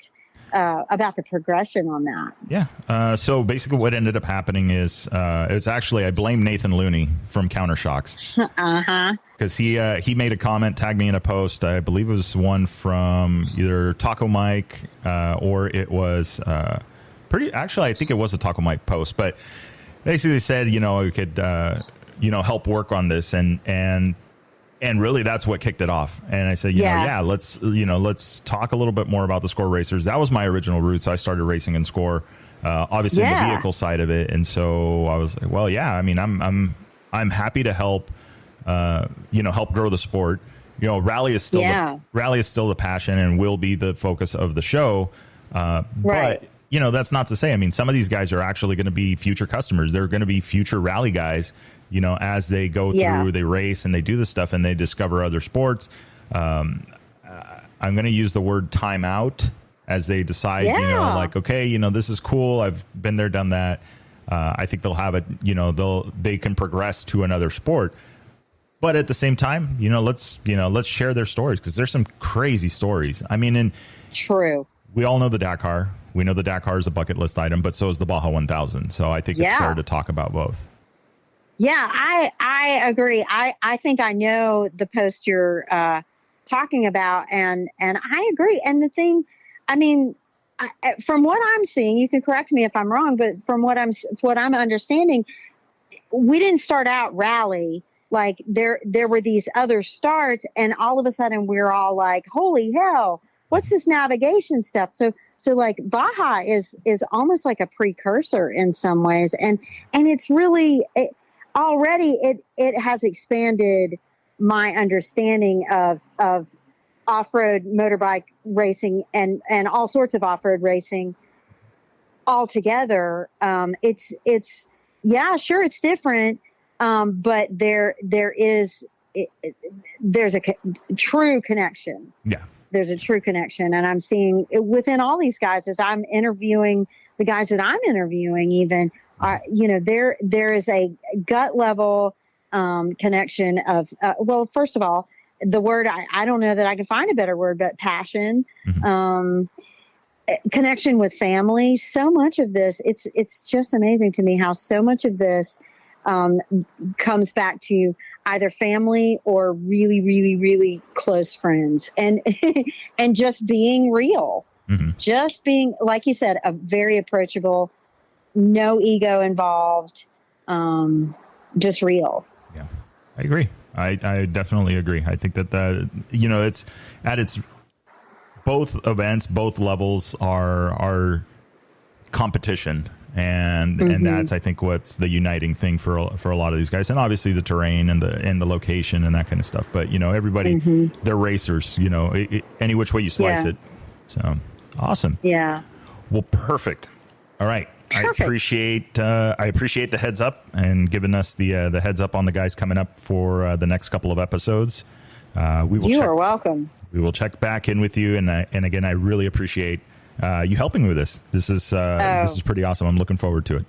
about the progression on that. Yeah. So basically what ended up happening is, it's actually, I blame Nathan Looney from Countershocks. Because he made a comment, tagged me in a post. I believe it was one from either Taco Mike, or it was, actually, I think it was a Taco Mike post, but basically said, you know, it could, you know, help work on this. And And really, that's what kicked it off. And I said, let's talk a little bit more about the Score racers. That was my original route. So I started racing in Score, obviously the vehicle side of it. And so I was like, well, yeah, I mean, I'm happy to help, help grow the sport. Rally is still the passion and will be the focus of the show. But that's not to say, I mean, some of these guys are actually going to be future customers. They're going to be future rally guys. As they go through, they race and they do this stuff and they discover other sports. I'm going to use the word timeout as they decide, okay, this is cool. I've been there, done that. I think they'll have it, they can progress to another sport. But at the same time, let's share their stories, because there's some crazy stories. I mean, true. We all know the Dakar. We know the Dakar is a bucket list item, but so is the Baja 1000. So I think it's fair to talk about both. Yeah, I agree. I think I know the post you're talking about, and I agree. And the thing, I mean, from what I'm seeing, you can correct me if I'm wrong, but from what I'm understanding, we didn't start out rally. Like there were these other starts, and all of a sudden we're all like, holy hell, what's this navigation stuff? So like Baja is almost like a precursor in some ways. And it's really, already it has expanded my understanding of off-road motorbike racing and all sorts of off-road racing altogether. It's it's different. But there's a true connection. Yeah. There's a true connection. And I'm seeing within all these guys, as I'm interviewing the guys that I'm interviewing, even, there is a gut level connection of, first of all, the word, I don't know that I can find a better word, but passion, connection with family. So much of this, it's just amazing to me how so much of this comes back to either family or really, really, really close friends, and and just being real, just being, like you said, a very approachable, no ego involved, just real. Yeah, I agree. I definitely agree. I think that it's at its both events, both levels are competition. And that's, I think, what's the uniting thing for a lot of these guys, and obviously the terrain and the location and that kind of stuff. But everybody, they're racers. Any which way you slice it. So awesome. Yeah. Well, perfect. All right. Perfect. I appreciate the heads up and giving us the heads up on the guys coming up for the next couple of episodes. You are welcome. We will check back in with you, and again, I really appreciate you helping me with this. This is pretty awesome. I'm looking forward to it.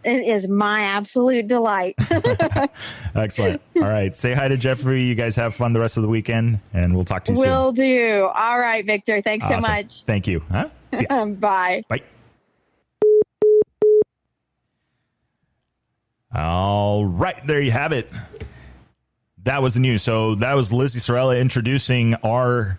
It is my absolute delight. Excellent. All right. Say hi to Jeffrey. You guys have fun the rest of the weekend, and we'll talk to you soon. Will do. All right, Victor. Thanks so much. Thank you. Huh? See ya. Bye. Bye. All right. There you have it. That was the news. So that was Lizzie Sorella introducing our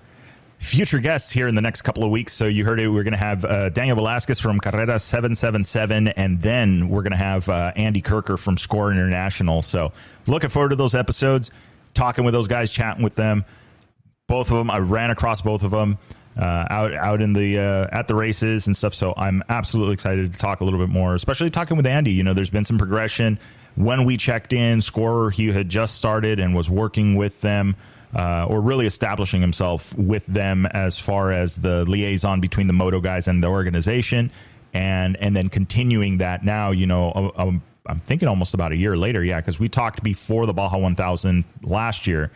future guests here in the next couple of weeks. So you heard it. We're going to have Daniel Velasquez from Carrera 777, and then we're going to have Andy Kirker from Score International. So looking forward to those episodes, talking with those guys, chatting with them. Both of them, I ran across both of them out in the at the races and stuff. So I'm absolutely excited to talk a little bit more, especially talking with Andy. There's been some progression. When we checked in, Score, he had just started and was working with them. Or really establishing himself with them as far as the liaison between the moto guys and the organization, and then continuing that now, I'm thinking almost about a year later. Yeah, because we talked before the Baja 1000 last year.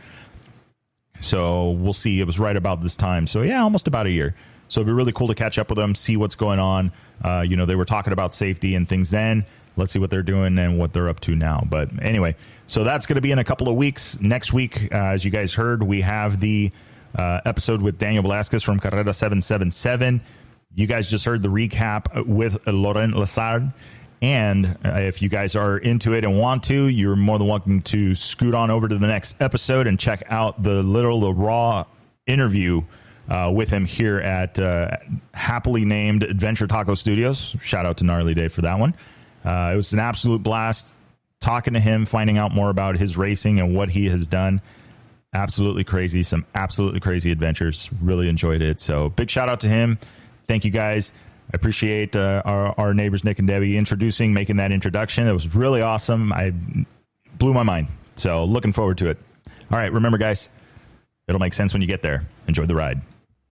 So we'll see. It was right about this time. So yeah, almost about a year. So it'd be really cool to catch up with them, see what's going on. They were talking about safety and things then. Let's see what they're doing and what they're up to now. But anyway, so that's going to be in a couple of weeks. Next week, as you guys heard, we have the episode with Daniel Velasquez from Carrera 777. You guys just heard the recap with Laurent Lazard. And if you guys are into it and want to, you're more than welcome to scoot on over to the next episode and check out the raw interview with him here at happily named Adventure Taco Studios. Shout out to Gnarly Dave for that one. It was an absolute blast talking to him, finding out more about his racing and what he has done. Absolutely crazy. Some absolutely crazy adventures. Really enjoyed it. So big shout out to him. Thank you guys. I appreciate our neighbors, Nick and Debbie, making that introduction. It was really awesome. I blew my mind. So looking forward to it. All right. Remember, guys, it'll make sense when you get there. Enjoy the ride.